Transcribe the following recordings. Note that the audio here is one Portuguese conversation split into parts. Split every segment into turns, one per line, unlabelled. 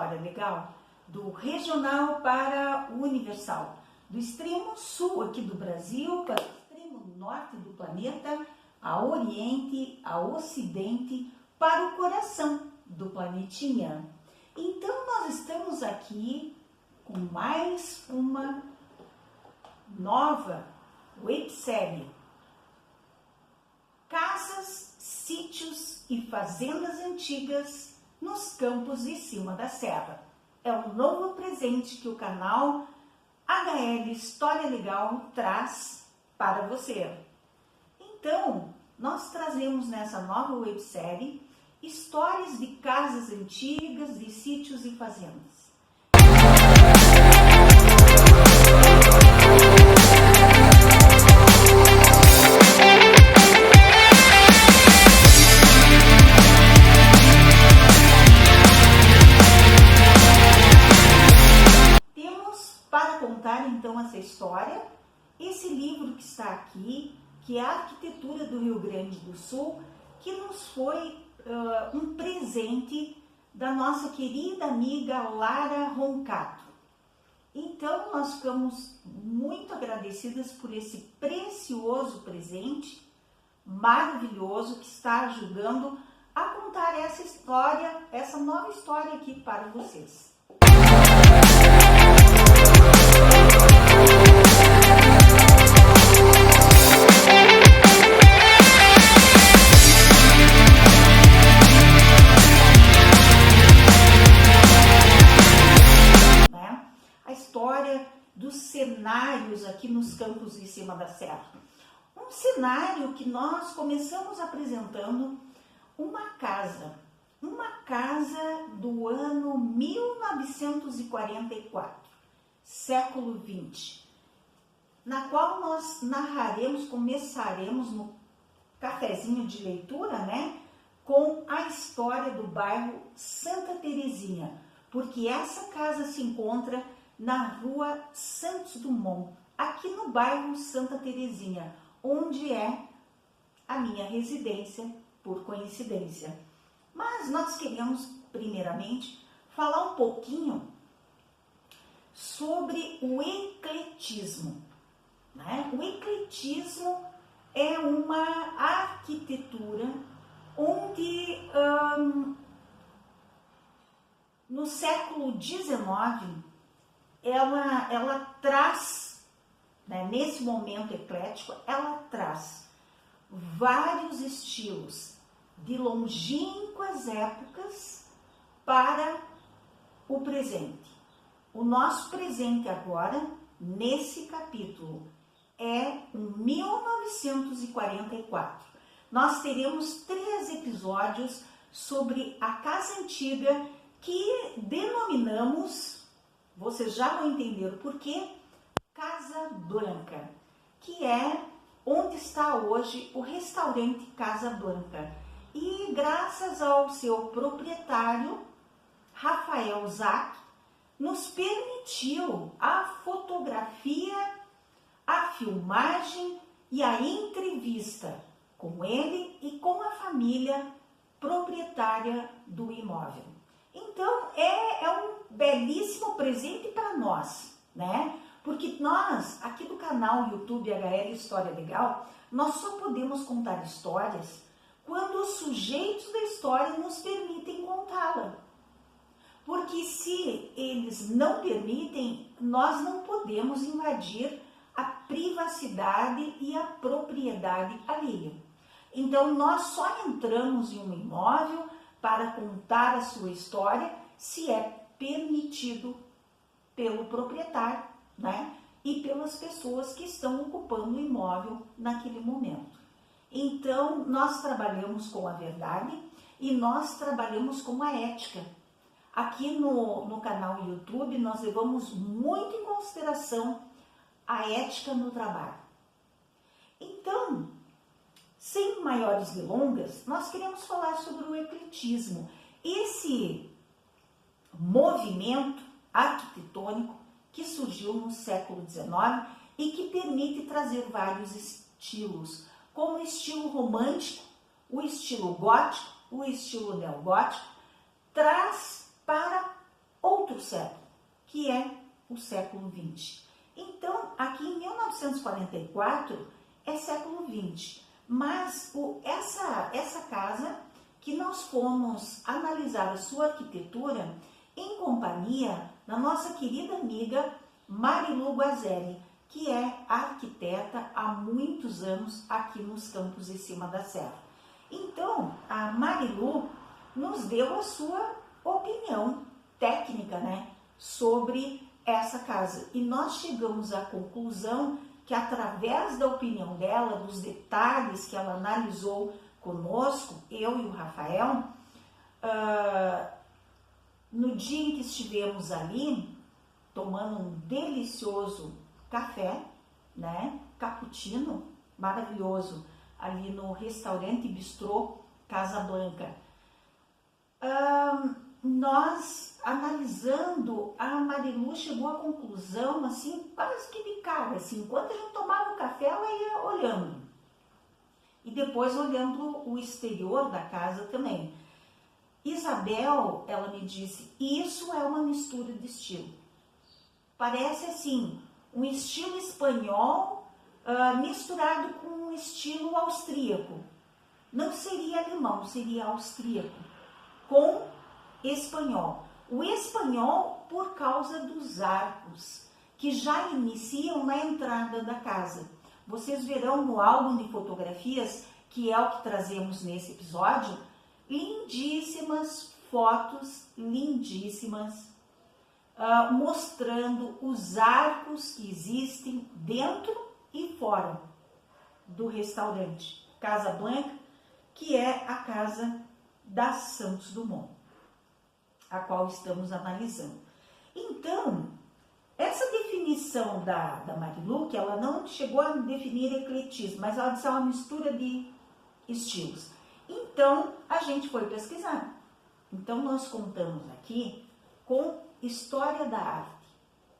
História Legal, do regional para o universal, do extremo sul aqui do Brasil para o extremo norte do planeta, a oriente, a ocidente, para o coração do planetinha. Então nós estamos aqui com mais uma nova websérie: Casas, sítios e fazendas antigas nos campos de cima da serra. É um novo presente que o canal HL História Legal traz para você. Então, nós trazemos nessa nova websérie histórias de casas antigas, de sítios e fazendas. Contar então essa história, esse livro que está aqui, que é a Arquitetura do Rio Grande do Sul, que nos foi um presente da nossa querida amiga Lara Roncato. Então nós ficamos muito agradecidas por esse precioso presente, maravilhoso, que está ajudando a contar essa história, essa nova história aqui para vocês. Dos cenários aqui nos campos de cima da serra. Um cenário que nós começamos apresentando uma casa do ano 1944, século 20, na qual nós começaremos no cafezinho de leitura, né, com a história do bairro Santa Terezinha, porque essa casa se encontra na rua Santos Dumont, aqui no bairro Santa Terezinha, onde é a minha residência, por coincidência. Mas nós queremos, primeiramente, falar um pouquinho sobre o ecletismo, né? O ecletismo é uma arquitetura onde, no século XIX, ela traz, né, nesse momento eclético, ela traz vários estilos de longínquas épocas para o presente. O nosso presente agora, nesse capítulo, é 1944. Nós teremos 3 episódios sobre a casa antiga que denominamos, vocês já vão entender o porquê, Casa Blanca, que é onde está hoje o restaurante Casa Blanca. E graças ao seu proprietário, Rafael Zac, nos permitiu a fotografia, a filmagem e a entrevista com ele e com a família proprietária do imóvel. Então, é um belíssimo presente para nós, né? Porque nós, aqui do canal YouTube HL História Legal, nós só podemos contar histórias quando os sujeitos da história nos permitem contá-la. Porque se eles não permitem, nós não podemos invadir a privacidade e a propriedade alheia. Então, nós só entramos em um imóvel para contar a sua história se é permitido pelo proprietário, né? E pelas pessoas que estão ocupando o imóvel naquele momento. Então, nós trabalhamos com a verdade e nós trabalhamos com a ética. Aqui no canal YouTube, nós levamos muito em consideração a ética no trabalho. Então, sem maiores delongas, nós queremos falar sobre o ecletismo. Esse movimento arquitetônico que surgiu no século XIX e que permite trazer vários estilos, como o estilo romântico, o estilo gótico, o estilo neogótico, traz para século, que é o século XX. Então, aqui em 1944 é século XX, mas essa casa que nós fomos analisar a sua arquitetura em companhia da nossa querida amiga Marilu Guazelli, que é arquiteta há muitos anos aqui nos Campos de Cima da Serra. Então, a Marilu nos deu a sua opinião técnica, né, sobre essa casa. E nós chegamos à conclusão que, através da opinião dela, dos detalhes que ela analisou conosco, eu e o Rafael, no dia em que estivemos ali, tomando um delicioso café, né, cappuccino, maravilhoso, ali no restaurante Bistrô Casa Blanca. Nós, analisando, a Marilu chegou à conclusão, assim, quase que de cara, assim, enquanto a gente tomava o café, ela ia olhando. E depois olhando o exterior da casa também. Isabel, ela me disse, isso é uma mistura de estilo. Parece, assim, um estilo espanhol misturado com um estilo austríaco. Não seria alemão, seria austríaco, com espanhol. O espanhol por causa dos arcos, que já iniciam na entrada da casa. Vocês verão no álbum de fotografias, que é o que trazemos nesse episódio, lindíssimas fotos, lindíssimas, mostrando os arcos que existem dentro e fora do restaurante Casa Blanca, que é a casa da Santos Dumont, a qual estamos analisando. Então, essa definição da Marilu, que ela não chegou a definir ecletismo, mas ela disse uma mistura de estilos. Então, a gente foi pesquisar. Então, nós contamos aqui com história da arte,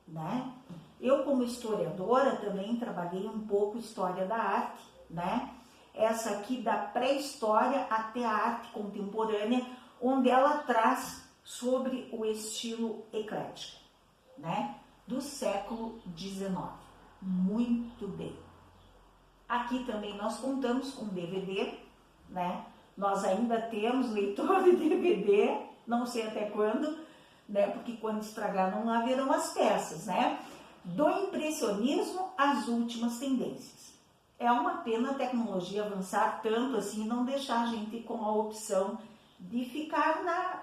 né? Eu, como historiadora, também trabalhei um pouco história da arte, né? Essa aqui da pré-história até a arte contemporânea, onde ela traz sobre o estilo eclético, né? Do século XIX. Muito bem. Aqui também nós contamos com DVD, né? Nós ainda temos leitor de DVD, não sei até quando, né? Porque quando estragar não haverão as peças, né? Do impressionismo às últimas tendências. É uma pena a tecnologia avançar tanto assim e não deixar a gente com a opção de ficar na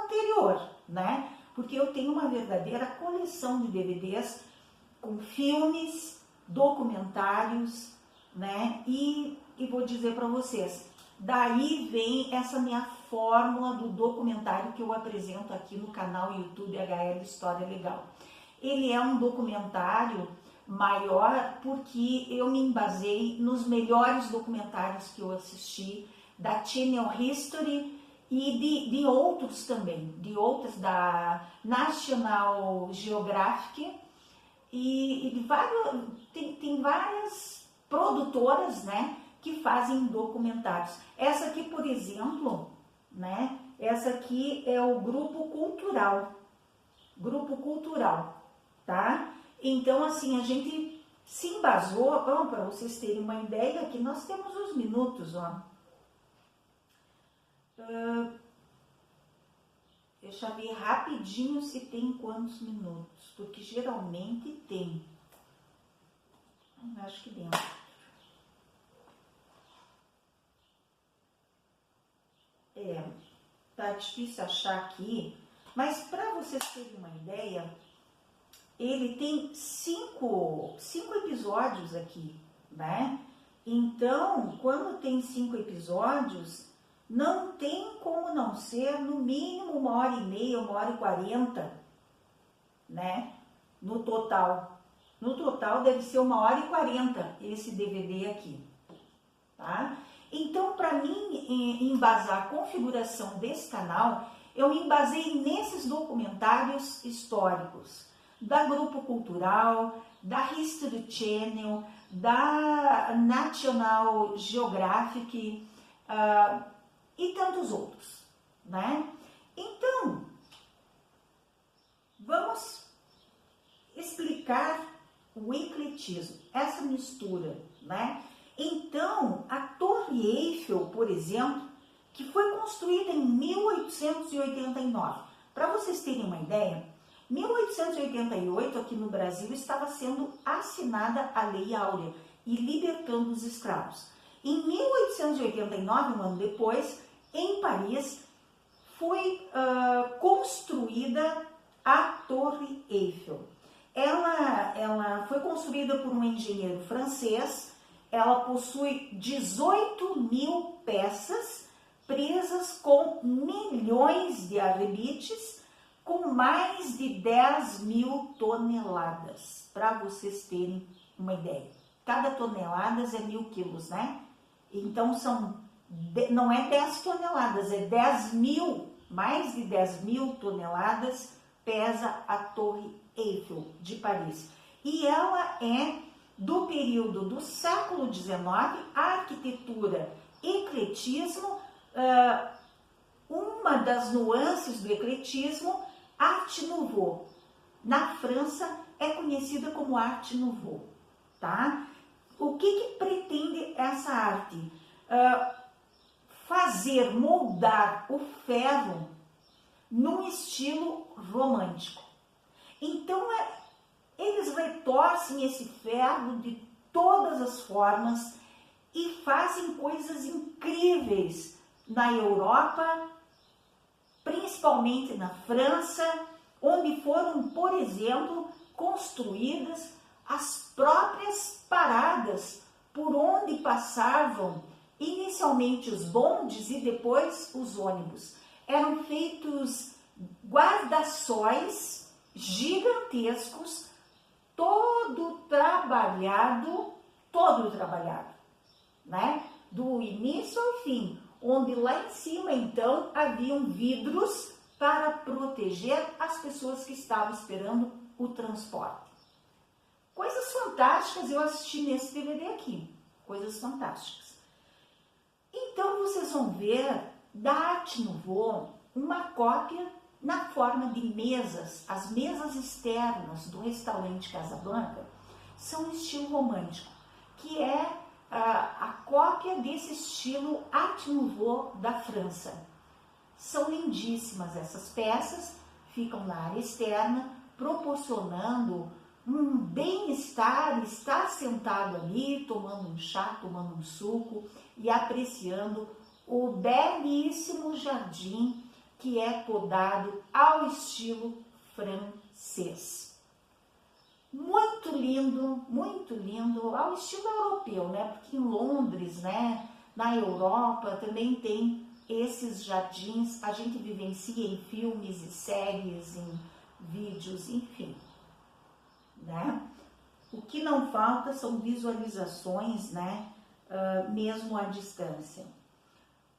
anterior, né? Porque eu tenho uma verdadeira coleção de DVDs com filmes, documentários, né? E vou dizer para vocês, daí vem essa minha fórmula do documentário que eu apresento aqui no canal YouTube HL História Legal. Ele é um documentário maior porque eu me embasei nos melhores documentários que eu assisti da Channel History e de outros também, de outros da National Geographic e de vários, tem várias produtoras, né, que fazem documentários. Essa aqui, por exemplo, né, essa aqui é o Grupo Cultural, tá? Então, assim, a gente se embasou, para vocês terem uma ideia, aqui nós temos os minutos, ó. Deixa eu ver rapidinho se tem quantos minutos, porque geralmente tem. Acho que deu. Tá difícil achar aqui, mas para vocês terem uma ideia, ele tem cinco episódios aqui, né? Então, quando tem 5 episódios, não tem como não ser no mínimo 1h30, 1h40, né? No total. No total deve ser 1h40 esse DVD aqui, tá? Então, para mim embasar a configuração desse canal, eu me embasei nesses documentários históricos da Grupo Cultural, da History Channel, da National Geographic e tantos outros, né? Então, explicar o ecletismo, essa mistura, né? Então, a Torre Eiffel, por exemplo, que foi construída em 1889. Para vocês terem uma ideia, 1888, aqui no Brasil, estava sendo assinada a Lei Áurea e libertando os escravos. Em 1889, um ano depois, em Paris, foi construída a Torre Eiffel. Ela foi construída por um engenheiro francês, ela possui 18 mil peças, presas com milhões de arrebites, com mais de 10 mil toneladas, para vocês terem uma ideia. Cada tonelada é 1.000 quilos, né? Então, não é 10 toneladas, é 10 mil, mais de 10 mil toneladas pesa a Torre Eiffel de Paris. E ela é do período do século XIX, a arquitetura ecletismo, uma das nuances do ecletismo, Art Nouveau. Na França é conhecida como Art Nouveau, tá? O que pretende essa arte? Moldar o ferro num estilo romântico. Então, eles retorcem esse ferro de todas as formas e fazem coisas incríveis na Europa, principalmente na França, onde foram, por exemplo, construídas as próprias paradas por onde passavam inicialmente os bondes e depois os ônibus. Eram feitos guarda-sóis gigantescos, todo trabalhado, né? Do início ao fim, onde lá em cima, então, haviam vidros para proteger as pessoas que estavam esperando o transporte. Coisas fantásticas eu assisti nesse DVD aqui, coisas fantásticas. Então, vocês vão ver da Art Nouveau uma cópia na forma de mesas. As mesas externas do restaurante Casablanca são estilo romântico, que é a cópia desse estilo Art Nouveau da França. São lindíssimas essas peças, ficam na área externa, proporcionando um bem-estar, estar sentado ali, tomando um chá, tomando um suco e apreciando o belíssimo jardim que é podado ao estilo francês. Muito lindo, ao estilo europeu, né? Porque em Londres, né, na Europa, também tem esses jardins, a gente vivencia em filmes e séries, em vídeos, enfim, né? O que não falta são visualizações, né, mesmo à distância.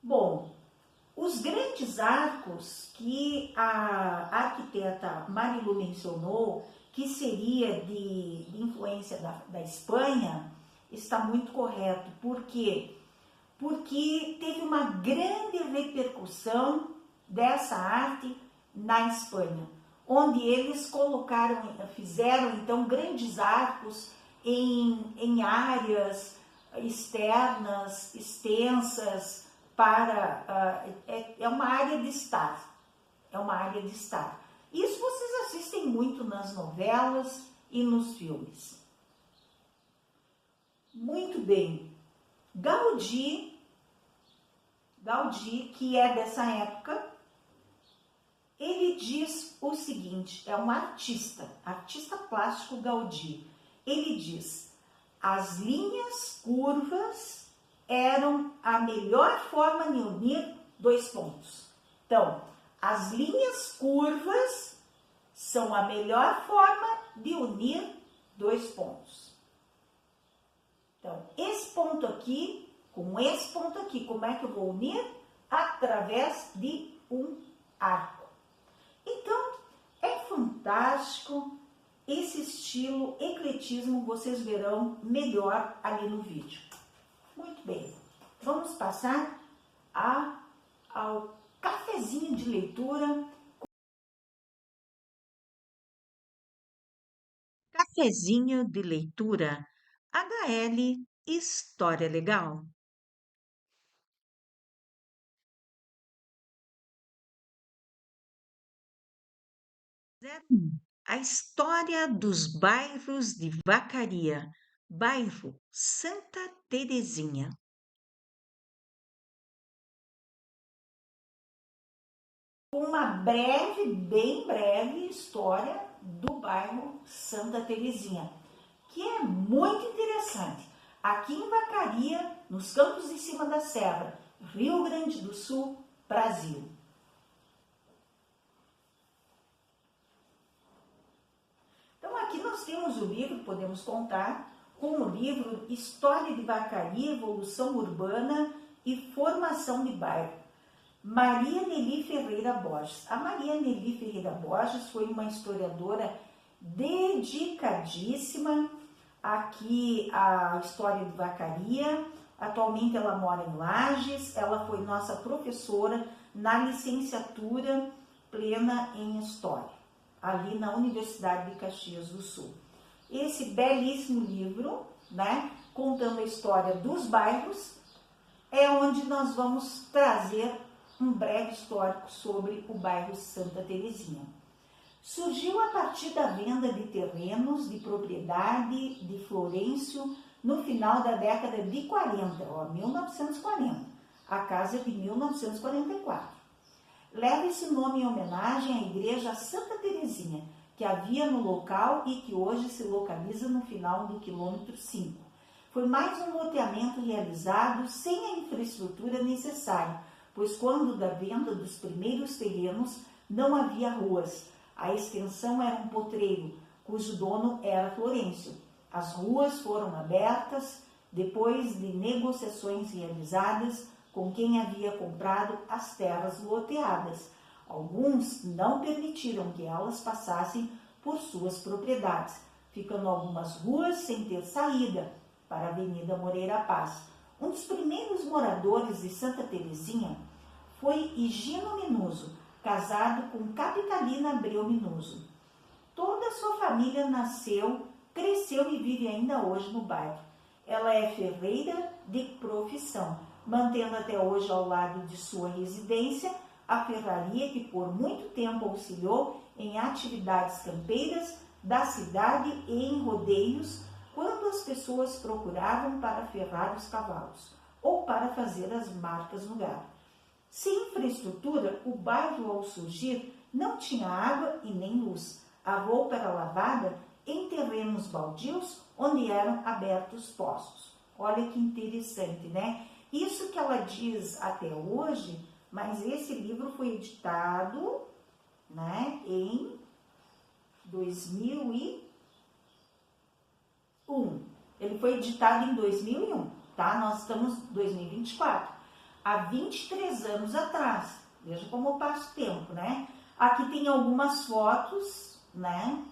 Bom, os grandes arcos que a arquiteta Marilu mencionou, que seria de influência da Espanha, está muito correto. Por quê? Porque teve uma grande repercussão dessa arte na Espanha, onde eles fizeram então grandes arcos em áreas externas, extensas, é uma área de estar, Isso vocês assistem muito nas novelas e nos filmes. Muito bem. Gaudí, que é dessa época, ele diz o seguinte, é um artista plástico Gaudí. Ele diz: as linhas curvas eram a melhor forma de unir dois pontos. Então, as linhas curvas são a melhor forma de unir dois pontos. Então, esse ponto aqui com esse ponto aqui, como é que eu vou unir? Através de um arco. Então, é fantástico esse estilo ecletismo, vocês verão melhor ali no vídeo. Muito bem, vamos passar ao cafezinho de leitura.
Cafezinho de leitura HL História Legal. A história dos bairros de Vacaria, bairro Santa Terezinha.
Uma breve, bem breve história do bairro Santa Terezinha, que é muito interessante. Aqui em Vacaria, nos Campos de Cima da Serra, Rio Grande do Sul, Brasil. Então aqui nós temos o livro, podemos contar, com o livro História de Vacaria, Evolução Urbana e Formação de Bairro. Maria Nelly Ferreira Borges. A Maria Nelly Ferreira Borges foi uma historiadora dedicadíssima aqui à história de Vacaria. Atualmente ela mora em Lages, ela foi nossa professora na licenciatura plena em História, ali na Universidade de Caxias do Sul. Esse belíssimo livro, né, contando a história dos bairros, é onde nós vamos trazer um breve histórico sobre o bairro Santa Terezinha. Surgiu a partir da venda de terrenos de propriedade de Florencio no final da década de 40, 1940. A casa é de 1944. Leva esse nome em homenagem à igreja Santa Terezinha, que havia no local e que hoje se localiza no final do quilômetro 5. Foi mais um loteamento realizado sem a infraestrutura necessária, pois quando da venda dos primeiros terrenos não havia ruas. A extensão era um potreiro, cujo dono era Florencio. As ruas foram abertas depois de negociações realizadas com quem havia comprado as terras loteadas. Alguns não permitiram que elas passassem por suas propriedades, ficando algumas ruas sem ter saída para a Avenida Moreira Paz. Um dos primeiros moradores de Santa Terezinha foi Higino Minuso, casado com Capitalina Abreu Minuso. Toda a sua família nasceu, cresceu e vive ainda hoje no bairro. Ela é ferreira de profissão, mantendo até hoje ao lado de sua residência a ferraria que por muito tempo auxiliou em atividades campeiras da cidade e em rodeios, quando as pessoas procuravam para ferrar os cavalos ou para fazer as marcas no gado. Sem infraestrutura, o bairro ao surgir não tinha água e nem luz. A roupa era lavada em terrenos baldios onde eram abertos poços. Olha que interessante, né? Isso que ela diz até hoje, mas esse livro foi editado, né, em 2001. Ele foi editado em 2001, tá? Nós estamos em 2024. Há 23 anos atrás. Veja como passa o tempo, né? Aqui tem algumas fotos, né?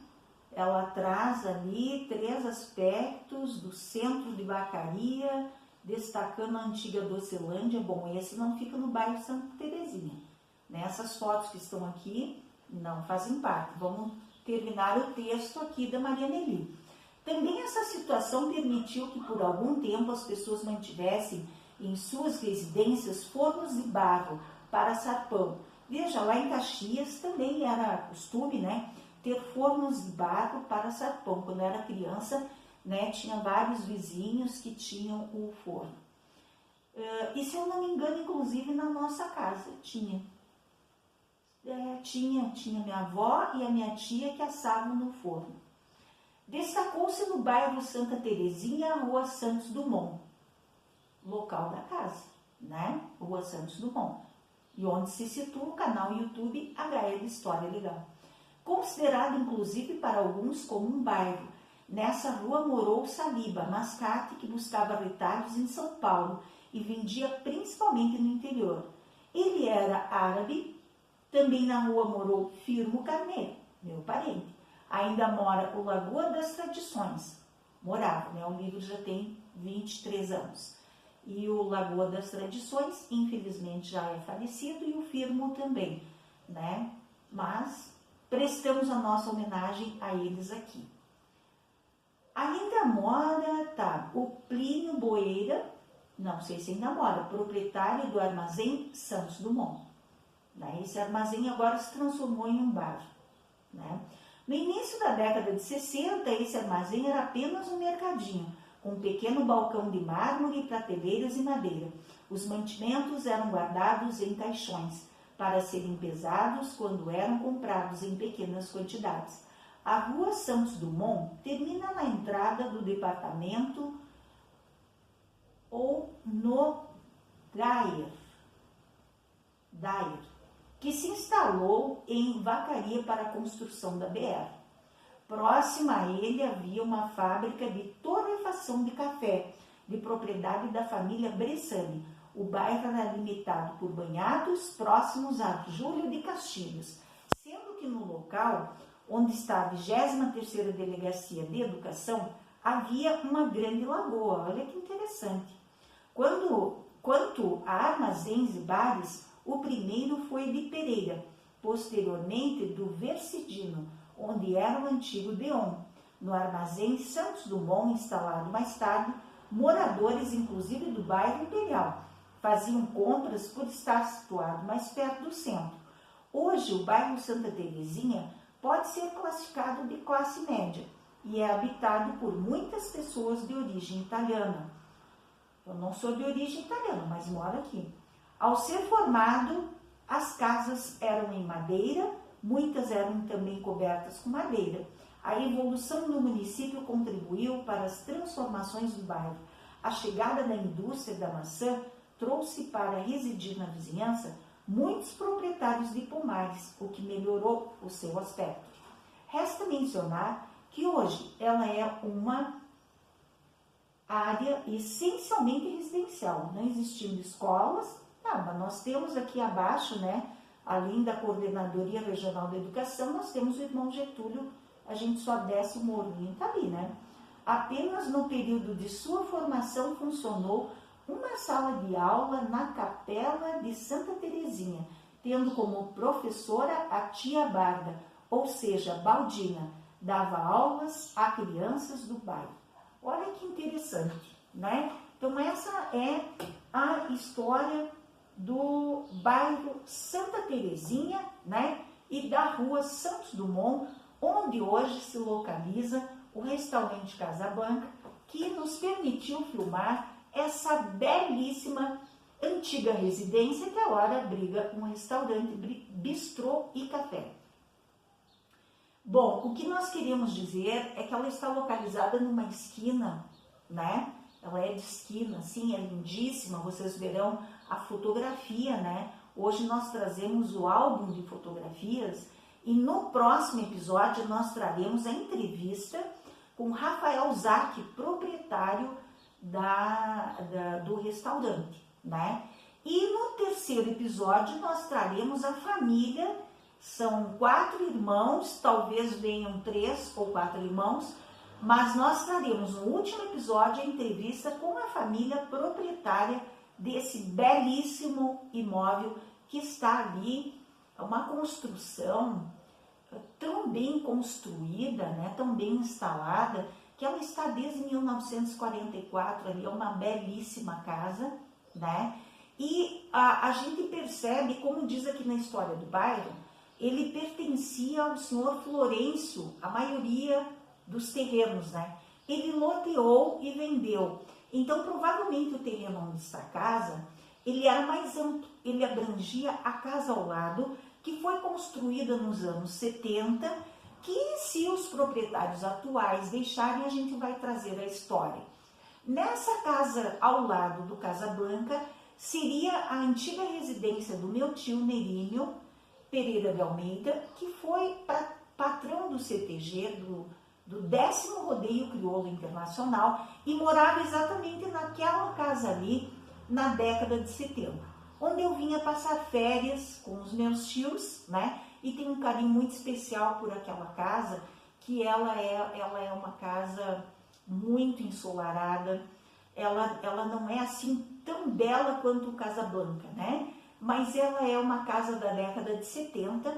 Ela traz ali 3 aspectos do centro de Vacaria, destacando a antiga Docilândia. Bom, esse não fica no bairro Santa Terezinha, né? Essas fotos que estão aqui não fazem parte. Vamos terminar o texto aqui da Maria Nelly. Também essa situação permitiu que por algum tempo as pessoas mantivessem em suas residências fornos de barro para assar pão. Veja, lá em Caxias também era costume, né, ter fornos de barro para assar pão. Quando eu era criança, né, tinha vários vizinhos que tinham o forno. E se eu não me engano, inclusive na nossa casa tinha. Tinha minha avó e a minha tia que assavam no forno. Destacou-se no bairro Santa Terezinha a Rua Santos Dumont, local da casa, né? Rua Santos Dumont, e onde se situa o canal YouTube HL História Legal. Considerado inclusive para alguns como um bairro, nessa rua morou Saliba, mascate que buscava retalhos em São Paulo e vendia principalmente no interior. Ele era árabe. Também na rua morou Firmo Carneiro, meu parente. Ainda mora o Lagoa das Tradições. Morava, né? O livro já tem 23 anos. E o Lagoa das Tradições, infelizmente, já é falecido, e o Firmo também, né? Mas prestamos a nossa homenagem a eles aqui. Ainda mora, tá, o Plínio Boeira, não sei se ainda mora, proprietário do armazém Santos Dumont. Né? Esse armazém agora se transformou em um bar. Né? No início da década de 60, esse armazém era apenas um mercadinho, com um pequeno balcão de mármore, prateleiras e madeira. Os mantimentos eram guardados em caixões, para serem pesados quando eram comprados em pequenas quantidades. A rua Santos Dumont termina na entrada do departamento ou no Dair, que se instalou em Vacaria para a construção da BR. Próxima a ele havia uma fábrica de torrefação de café, de propriedade da família Bressani. O bairro era limitado por banhados próximos a Júlio de Castilhos, sendo que no local onde está a 23ª Delegacia de Educação, havia uma grande lagoa. Olha que interessante. Quanto a armazéns e bares, o primeiro foi de Pereira, posteriormente do Versidino, onde era o antigo Deon. No armazém Santos Dumont, instalado mais tarde, moradores, inclusive do bairro Imperial, faziam compras por estar situado mais perto do centro. Hoje, o bairro Santa Terezinha pode ser classificado de classe média e é habitado por muitas pessoas de origem italiana. Eu não sou de origem italiana, mas moro aqui. Ao ser formado, as casas eram em madeira, muitas eram também cobertas com madeira. A evolução no município contribuiu para as transformações do bairro. A chegada da indústria da maçã trouxe para residir na vizinhança muitos proprietários de pomares, o que melhorou o seu aspecto. Resta mencionar que hoje ela é uma área essencialmente residencial, não existindo escolas. Mas nós temos aqui abaixo, né, além da Coordenadoria Regional da Educação, nós temos o Irmão Getúlio, a gente só desce o morrinho, tá ali, né? Apenas no período de sua formação funcionou uma sala de aula na Capela de Santa Terezinha, tendo como professora a tia Barda, ou seja, Baldina, dava aulas a crianças do bairro. Olha que interessante, né? Então essa é a história do bairro Santa Terezinha, né? E da rua Santos Dumont, onde hoje se localiza o restaurante Casablanca, que nos permitiu filmar essa belíssima antiga residência que agora abriga um restaurante, bistrô e café. Bom, o que nós queremos dizer é que ela está localizada numa esquina, né? Ela é de esquina, sim, é lindíssima, vocês verão a fotografia, né? Hoje nós trazemos o álbum de fotografias e no próximo episódio nós traremos a entrevista com Rafael Zac, proprietário do restaurante, né? E no terceiro episódio nós traremos a família, são 4 irmãos, talvez venham 3 ou 4 irmãos, mas nós traremos no último episódio a entrevista com a família proprietária desse belíssimo imóvel que está ali, uma construção tão bem construída, né, tão bem instalada, que ela está desde 1944, ali é uma belíssima casa, né? E a gente percebe, como diz aqui na história do bairro, ele pertencia ao senhor Florencio, a maioria dos terrenos, né? Ele loteou e vendeu. Então, provavelmente o terreno onde está a casa, ele era mais amplo, ele abrangia a casa ao lado, que foi construída nos anos 70, que se os proprietários atuais deixarem, a gente vai trazer a história. Nessa casa ao lado do Casablanca, seria a antiga residência do meu tio Nerínio Pereira de Almeida, que foi patrão do CTG, do 10º Rodeio Crioulo Internacional, e morava exatamente naquela casa ali, na década de 70, onde eu vinha passar férias com os meus tios, né? E tenho um carinho muito especial por aquela casa, que ela é uma casa muito ensolarada, ela não é assim tão bela quanto o Casablanca, né? Mas ela é uma casa da década de 70,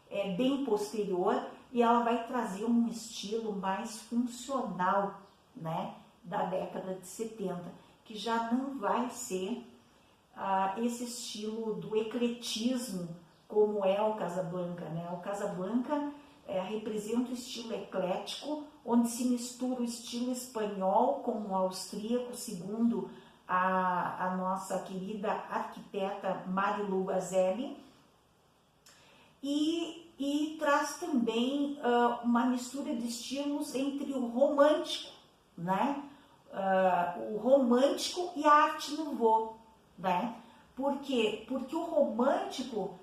é bem posterior, e ela vai trazer um estilo mais funcional, né, da década de 70, que já não vai ser esse estilo do ecletismo como é o Casablanca, né? O Casablanca representa o estilo eclético, onde se mistura o estilo espanhol com o austríaco, segundo a nossa querida arquiteta Marilu Gazelli, e traz também uma mistura de estilos entre o romântico, né? O romântico e a arte nouveau, né? Por quê? Porque o romântico,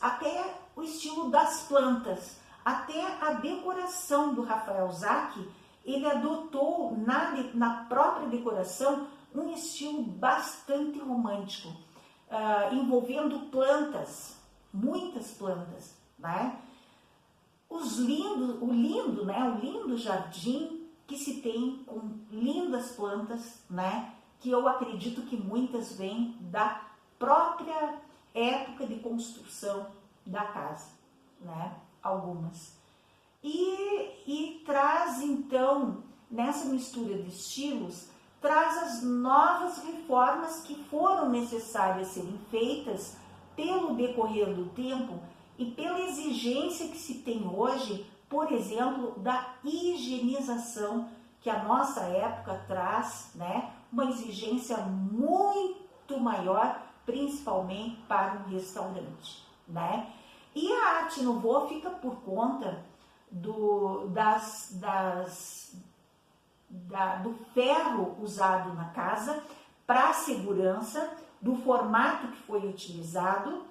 até o estilo das plantas, até a decoração do Rafael Zack, ele adotou na própria decoração um estilo bastante romântico, envolvendo plantas, muitas plantas, né? O lindo jardim que se tem com lindas plantas, né? Que eu acredito que muitas vêm da própria época de construção da casa, né? Algumas. E traz então, nessa mistura de estilos, traz as novas reformas que foram necessárias serem feitas pelo decorrer do tempo e pela exigência que se tem hoje, por exemplo, da higienização, que a nossa época traz, né, uma exigência muito maior, principalmente para um restaurante, né? E a arte nouveau fica por conta do ferro usado na casa para a segurança, do formato que foi utilizado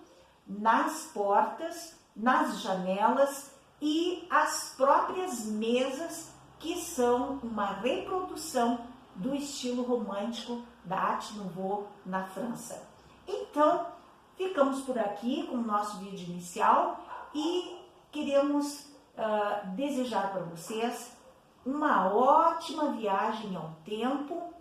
nas portas, nas janelas e as próprias mesas, que são uma reprodução do estilo romântico da Arte Nouveau na França. Então, ficamos por aqui com o nosso vídeo inicial e queremos desejar para vocês uma ótima viagem ao tempo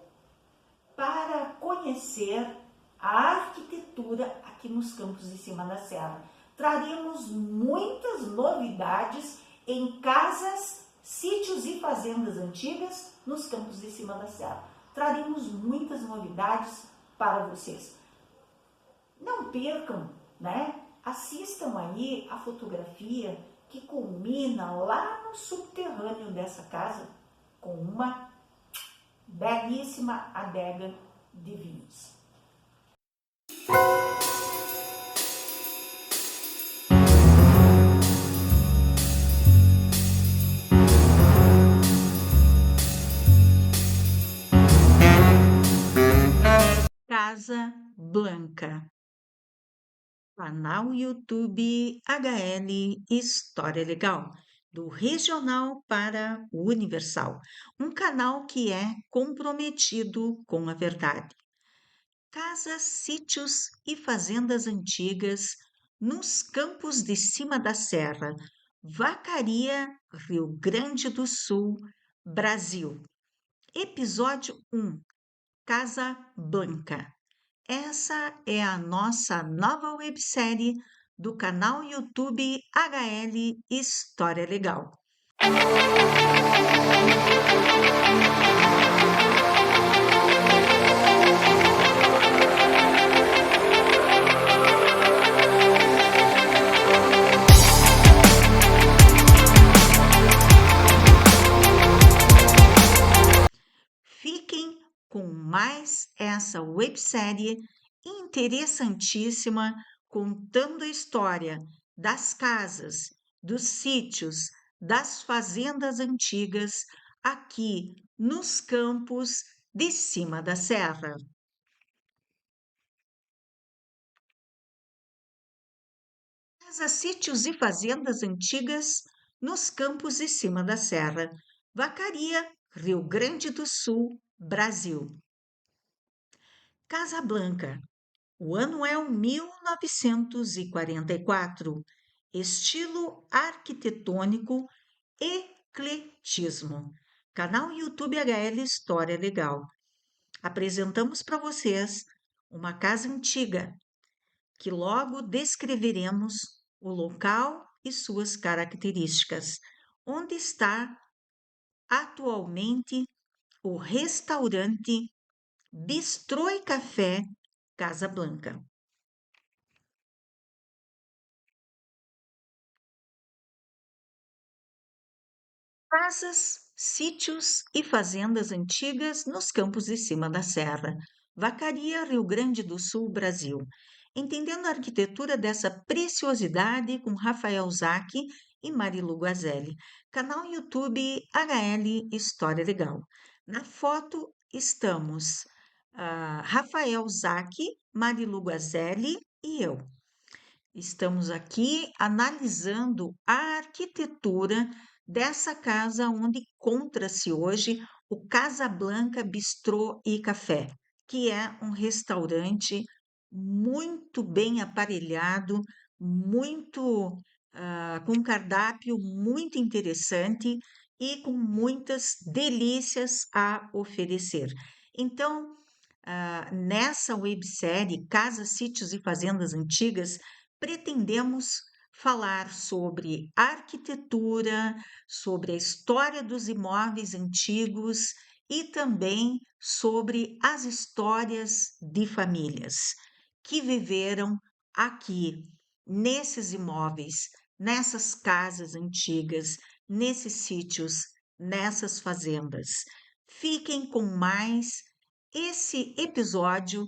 para conhecer a arquitetura aqui nos Campos de Cima da Serra. Traremos muitas novidades em casas, sítios e fazendas antigas nos Campos de Cima da Serra. Traremos muitas novidades para vocês. Não percam, né? Assistam aí a fotografia que culmina lá no subterrâneo dessa casa com uma belíssima adega de vinhos.
Casa Blanca. Canal YouTube HL História Legal, do regional para o universal. Um canal que é comprometido com a verdade. Casas, sítios e fazendas antigas nos Campos de Cima da Serra, Vacaria, Rio Grande do Sul, Brasil. Episódio 1. Casa Blanca. Essa é a nossa nova websérie do canal YouTube HL História Legal. Fiquem com mais essa websérie interessantíssima, contando a história das casas, dos sítios, das fazendas antigas aqui nos Campos de Cima da Serra. Casas, sítios e fazendas antigas nos Campos de Cima da Serra, Vacaria, Rio Grande do Sul, Brasil. Casa Blanca. O ano é o 1944. Estilo arquitetônico, ecletismo. Canal YouTube HL História Legal. Apresentamos para vocês uma casa antiga, que logo descreveremos o local e suas características. Onde está atualmente o restaurante Bistrô e Café Casa Blanca? Casas, sítios e fazendas antigas nos campos de cima da serra. Vacaria, Rio Grande do Sul, Brasil. Entendendo a arquitetura dessa preciosidade com Rafael Zacchi e Marilu Guazelli. Canal YouTube HL História Legal. Na foto estamos Rafael Zacchi, Marilu Guazelli e eu. Estamos aqui analisando a arquitetura dessa casa onde encontra-se hoje o Casa Blanca Bistrô e Café, que é um restaurante muito bem aparelhado, muito com um cardápio muito interessante e com muitas delícias a oferecer. Então, nessa websérie Casas, Sítios e Fazendas Antigas, pretendemos falar sobre arquitetura, sobre a história dos imóveis antigos e também sobre as histórias de famílias que viveram aqui, nesses imóveis, nessas casas antigas, nesses sítios, nessas fazendas. Fiquem com mais esse episódio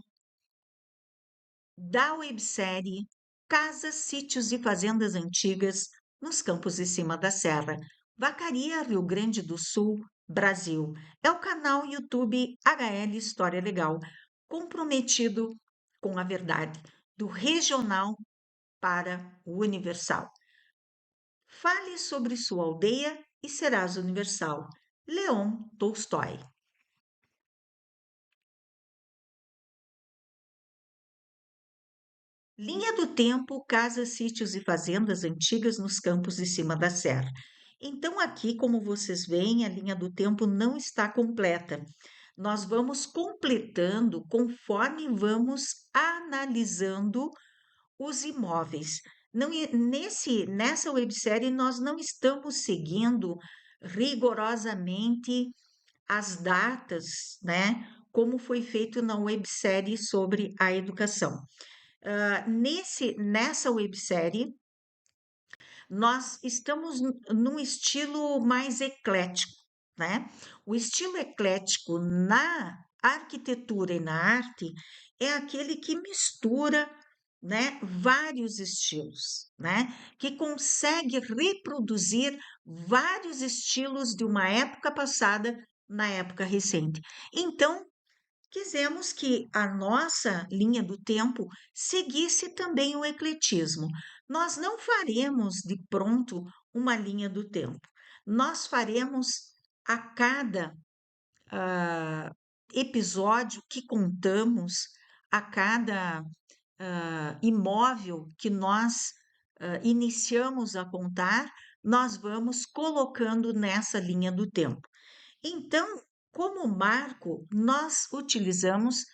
da websérie Casas, Sítios e Fazendas Antigas nos Campos de Cima da Serra, Vacaria, Rio Grande do Sul, Brasil. É o canal YouTube HL História Legal, comprometido com a verdade, do regional para o universal. Fale sobre sua aldeia e serás universal. Leon Tolstói. Linha do tempo, casas, sítios e fazendas antigas nos campos de cima da serra. Então, aqui, como vocês veem, a linha do tempo não está completa. Nós vamos completando conforme vamos analisando os imóveis. Não, nessa websérie, nós não estamos seguindo rigorosamente as datas, né? Como foi feito na websérie sobre a educação. Nessa websérie, nós estamos num estilo mais eclético, né? O estilo eclético na arquitetura e na arte é aquele que mistura, né, vários estilos, né? Que consegue reproduzir vários estilos de uma época passada na época recente. Então, quisemos que a nossa linha do tempo seguisse também o ecletismo. Nós não faremos de pronto uma linha do tempo. Nós faremos a cada episódio que contamos, a cada imóvel que nós iniciamos a contar, nós vamos colocando nessa linha do tempo. Então, como marco, nós utilizamos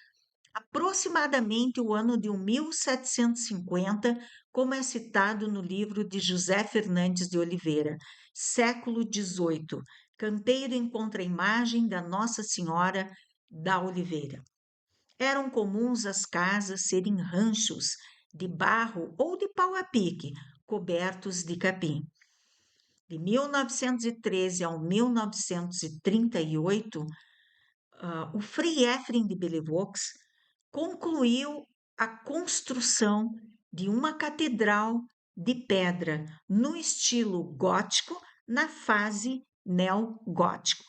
aproximadamente o ano de 1750, como é citado no livro de José Fernandes de Oliveira, século XVIII. Campeiro encontra a imagem da Nossa Senhora da Oliveira. Eram comuns as casas serem ranchos de barro ou de pau a pique, cobertos de capim. De 1913 ao 1938, o Frei Efrem de Bellevaux concluiu a construção de uma catedral de pedra no estilo gótico, na fase neogótico.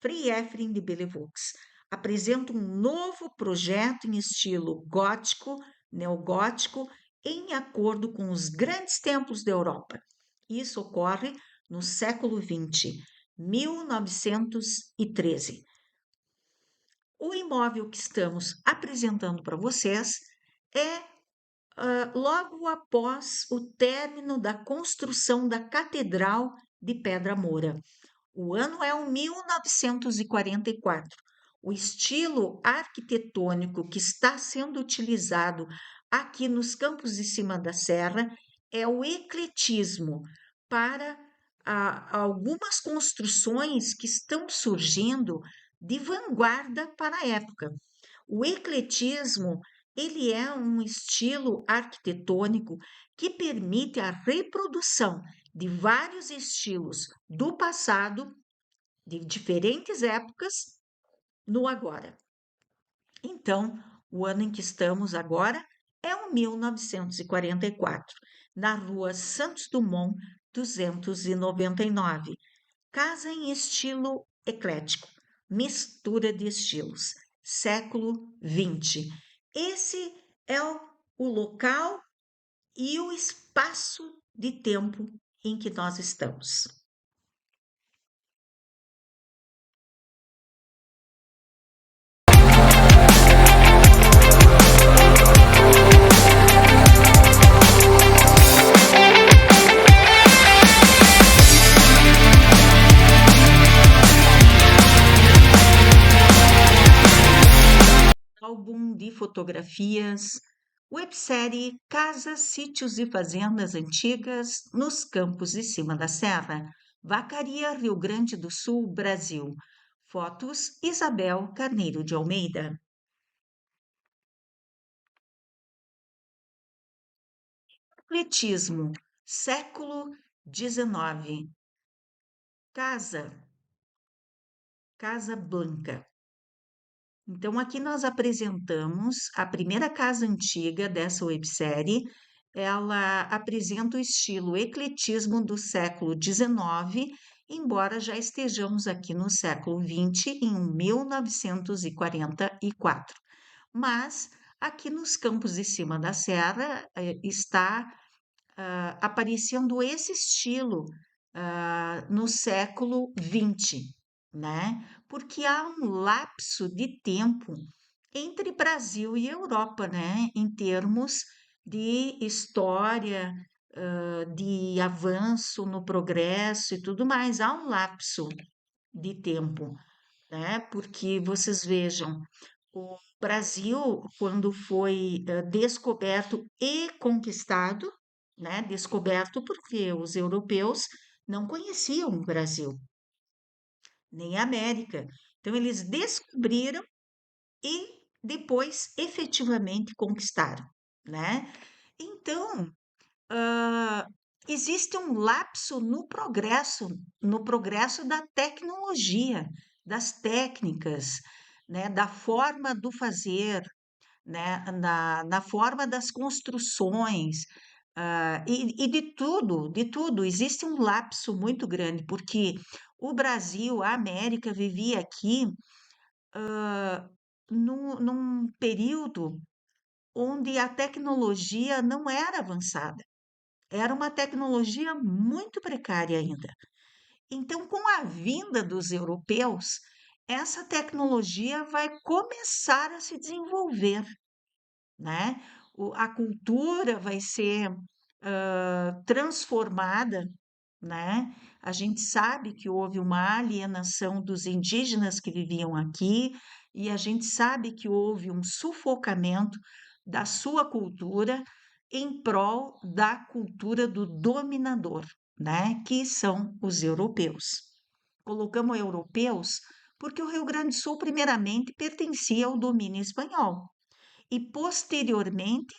Frei Efrem de Bellevaux apresenta um novo projeto em estilo gótico, neogótico, em acordo com os grandes templos da Europa. Isso ocorre no século XX, 1913. O imóvel que estamos apresentando para vocês é logo após o término da construção da Catedral de Pedra Moura. O ano é o 1944. O estilo arquitetônico que está sendo utilizado aqui nos Campos de Cima da Serra é o ecletismo, para algumas construções que estão surgindo de vanguarda para a época. O ecletismo, ele é um estilo arquitetônico que permite a reprodução de vários estilos do passado, de diferentes épocas, no agora. Então, o ano em que estamos agora é o 1944, na rua Santos Dumont, 299. Casa em estilo eclético, mistura de estilos, século XX. Esse é o local e o espaço de tempo em que nós estamos. Álbum de fotografias, websérie Casas, Sítios e Fazendas Antigas nos Campos de Cima da Serra, Vacaria, Rio Grande do Sul, Brasil. Fotos Isabel Carneiro de Almeida. Atletismo, século XIX. Casa, Casa Blanca. Então, aqui nós apresentamos a primeira casa antiga dessa websérie. Ela apresenta o estilo ecletismo do século XIX, embora já estejamos aqui no século XX, em 1944. Mas aqui nos Campos de Cima da Serra está aparecendo esse estilo no século XX, né? Porque há um lapso de tempo entre Brasil e Europa, né? Em termos de história, de avanço no progresso e tudo mais, há um lapso de tempo, né? Porque vocês vejam, o Brasil, quando foi descoberto e conquistado, né? Descoberto porque os europeus não conheciam o Brasil, nem a América. Então, eles descobriram e depois efetivamente conquistaram, né? Então, ah, existe um lapso no progresso da tecnologia, das técnicas, né? Da forma do fazer, né, na forma das construções, e de tudo. Existe um lapso muito grande, porque o Brasil, a América vivia aqui num período onde a tecnologia não era avançada, era uma tecnologia muito precária ainda. Então, com a vinda dos europeus, essa tecnologia vai começar a se desenvolver, né? A cultura vai ser transformada, né? A gente sabe que houve uma alienação dos indígenas que viviam aqui, e a gente sabe que houve um sufocamento da sua cultura em prol da cultura do dominador, né? Que são os europeus. Colocamos europeus porque o Rio Grande do Sul, primeiramente, pertencia ao domínio espanhol e posteriormente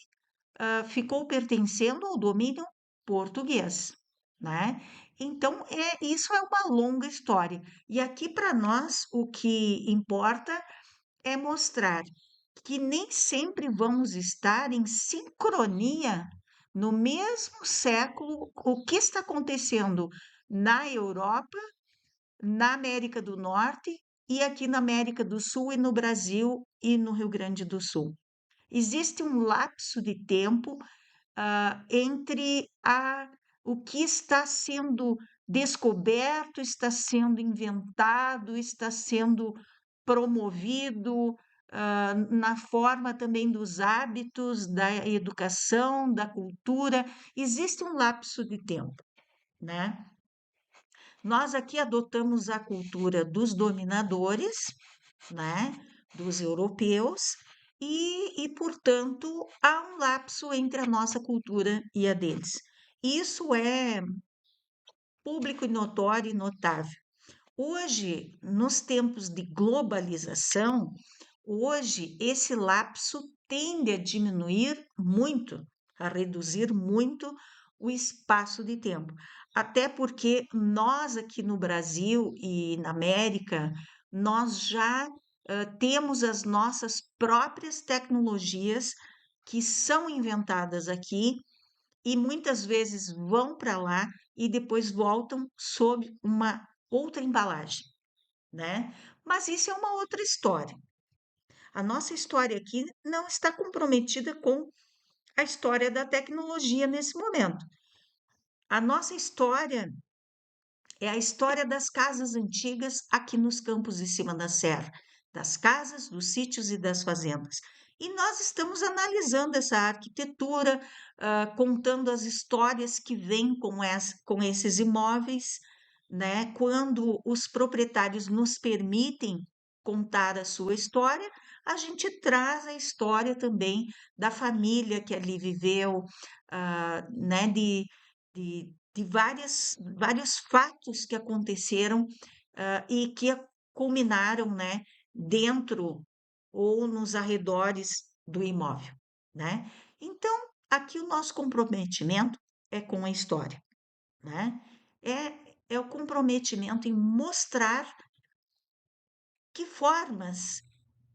ficou pertencendo ao domínio português, né? Então, isso é uma longa história. E aqui para nós o que importa é mostrar que nem sempre vamos estar em sincronia no mesmo século o que está acontecendo na Europa, na América do Norte e aqui na América do Sul e no Brasil e no Rio Grande do Sul. Existe um lapso de tempo entre o que está sendo descoberto, está sendo inventado, está sendo promovido, na forma também dos hábitos, da educação, da cultura. Existe um lapso de tempo, né? Nós aqui adotamos a cultura dos dominadores, né, dos europeus, portanto, há um lapso entre a nossa cultura e a deles. Isso é público e notório e notável. Hoje, nos tempos de globalização, hoje esse lapso tende a diminuir muito, a reduzir muito o espaço de tempo. Até porque nós aqui no Brasil e na América, nós já temos as nossas próprias tecnologias que são inventadas aqui e muitas vezes vão para lá e depois voltam sob uma outra embalagem, né? Mas isso é uma outra história. A nossa história aqui não está comprometida com a história da tecnologia nesse momento. A nossa história é a história das casas antigas aqui nos campos de cima da serra, das casas, dos sítios e das fazendas. E nós estamos analisando essa arquitetura, contando as histórias que vêm com esses imóveis, né? Quando os proprietários nos permitem contar a sua história, a gente traz a história também da família que ali viveu, né? De vários fatos que aconteceram e que culminaram, né, dentro ou nos arredores do imóvel, né? Então, aqui o nosso comprometimento é com a história, né? É o comprometimento em mostrar que formas,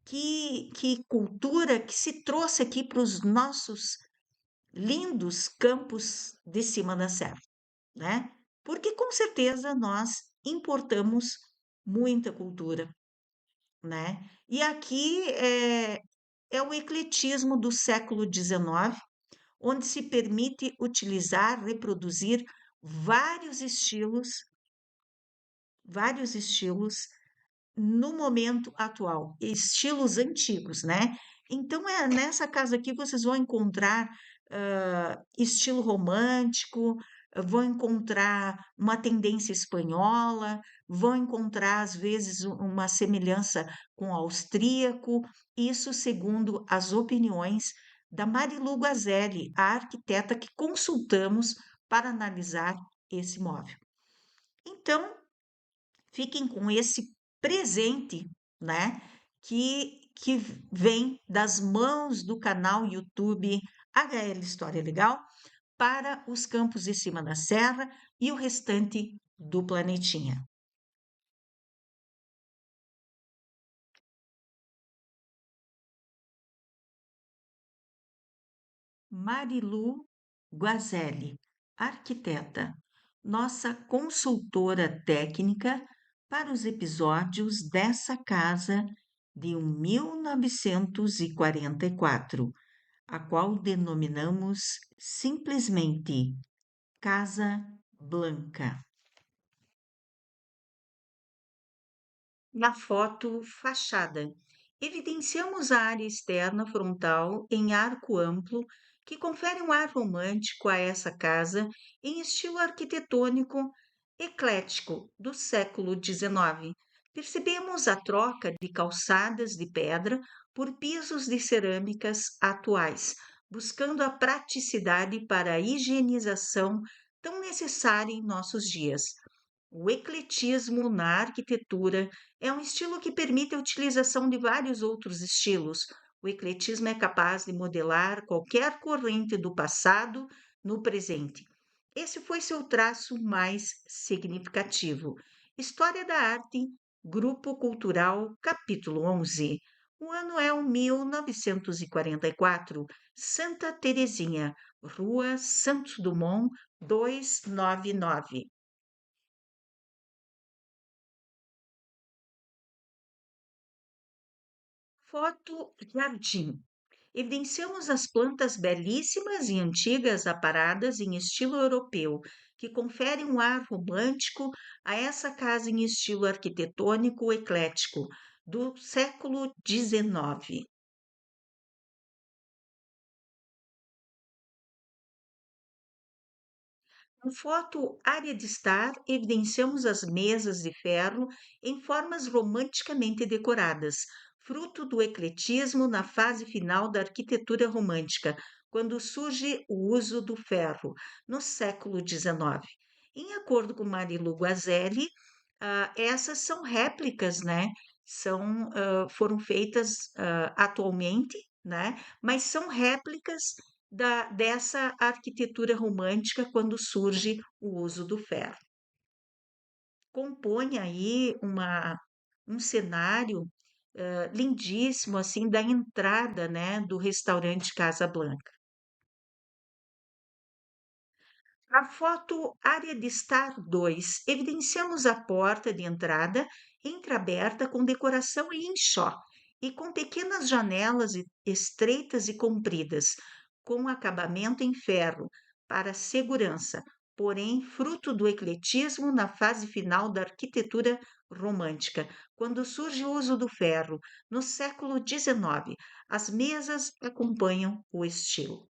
que cultura que se trouxe aqui para os nossos lindos campos de cima da serra, né? Porque com certeza nós importamos muita cultura, né? E aqui é o ecletismo do século XIX, onde se permite utilizar, reproduzir vários vários estilos no momento atual, estilos antigos, né? Então, nessa casa aqui vocês vão encontrar estilo romântico, vão encontrar uma tendência espanhola, vão encontrar, às vezes, uma semelhança com o austríaco, isso segundo as opiniões da Marilu Guazelli, a arquiteta que consultamos para analisar esse móvel. Então, fiquem com esse presente, né? Que vem das mãos do canal YouTube HL História Legal para os campos de cima da serra e o restante do planetinha. Marilu Guazelli, arquiteta, nossa consultora técnica para os episódios dessa casa de 1944, a qual denominamos simplesmente Casa Blanca. Na foto, fachada. Evidenciamos a área externa frontal em arco amplo, que confere um ar romântico a essa casa em estilo arquitetônico eclético do século XIX. Percebemos a troca de calçadas de pedra por pisos de cerâmicas atuais, buscando a praticidade para a higienização tão necessária em nossos dias. O ecletismo na arquitetura é um estilo que permite a utilização de vários outros estilos. O ecletismo é capaz de modelar qualquer corrente do passado no presente. Esse foi seu traço mais significativo. História da Arte, Grupo Cultural, capítulo 11. O ano é o 1944, Santa Terezinha, Rua Santos Dumont, 299. Foto jardim. Evidenciamos as plantas belíssimas e antigas aparadas em estilo europeu, que conferem um ar romântico a essa casa em estilo arquitetônico eclético do século XIX. Na foto área de estar, evidenciamos as mesas de ferro em formas romanticamente decoradas, fruto do ecletismo na fase final da arquitetura romântica, quando surge o uso do ferro, no século XIX. Em acordo com Marilu Guazelli, essas são réplicas, né? Foram feitas atualmente, né? Mas são réplicas dessa arquitetura romântica quando surge o uso do ferro. Compõe aí um cenário lindíssimo assim da entrada, né, do restaurante Casa Blanca. Na foto área de estar 2, evidenciamos a porta de entrada entreaberta com decoração em enxó e com pequenas janelas estreitas e compridas, com acabamento em ferro para segurança, porém fruto do ecletismo na fase final da arquitetura romântica, quando surge o uso do ferro. No século XIX, as mesas acompanham o estilo.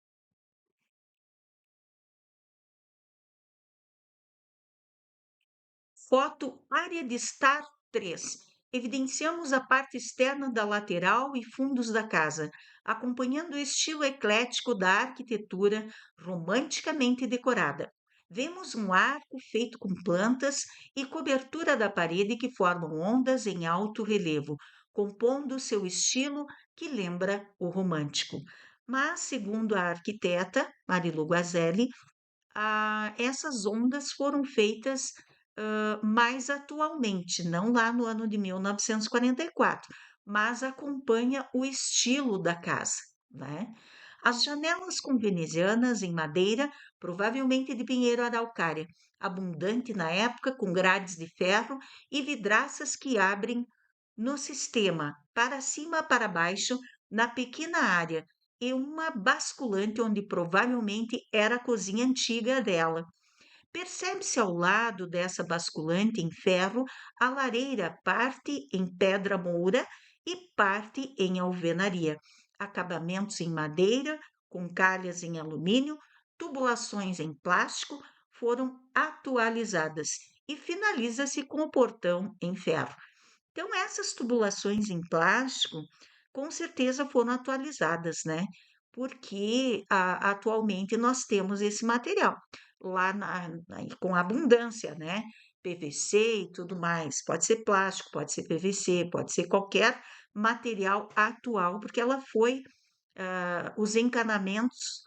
Foto área de estar 3. Evidenciamos a parte externa da lateral e fundos da casa, acompanhando o estilo eclético da arquitetura romanticamente decorada. Vemos um arco feito com plantas e cobertura da parede que formam ondas em alto relevo, compondo seu estilo que lembra o romântico. Mas, segundo a arquiteta Marilu Guazelli, essas ondas foram feitas mais atualmente, não lá no ano de 1944, mas acompanha o estilo da casa, né? As janelas com venezianas em madeira, provavelmente de pinheiro araucária, abundante na época, com grades de ferro e vidraças que abrem no sistema, para cima para baixo, na pequena área, e uma basculante onde provavelmente era a cozinha antiga dela. Percebe-se ao lado dessa basculante em ferro a lareira, parte em pedra moura e parte em alvenaria, acabamentos em madeira, com calhas em alumínio, tubulações em plástico foram atualizadas e finaliza-se com o portão em ferro. Então, essas tubulações em plástico, com certeza foram atualizadas, né? Porque atualmente nós temos esse material lá com abundância, né? PVC e tudo mais. Pode ser plástico, pode ser PVC, pode ser qualquer material atual, porque os encanamentos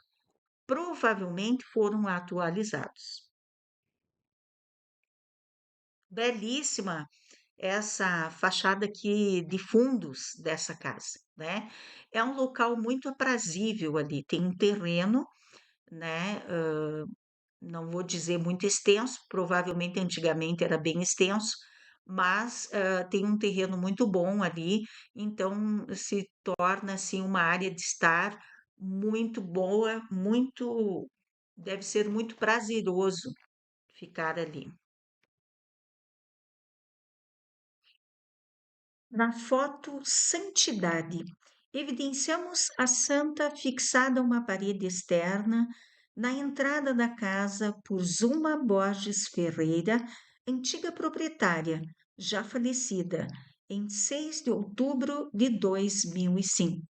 provavelmente foram atualizados. Belíssima essa fachada aqui de fundos dessa casa, né? É um local muito aprazível ali, tem um terreno, né? Não vou dizer muito extenso, provavelmente antigamente era bem extenso, mas tem um terreno muito bom ali, então se torna assim uma área de estar muito boa, deve ser muito prazeroso ficar ali. Na foto Santidade, evidenciamos a santa fixada a uma parede externa na entrada da casa por Zuma Borges Ferreira, antiga proprietária, já falecida, em 6 de outubro de 2005.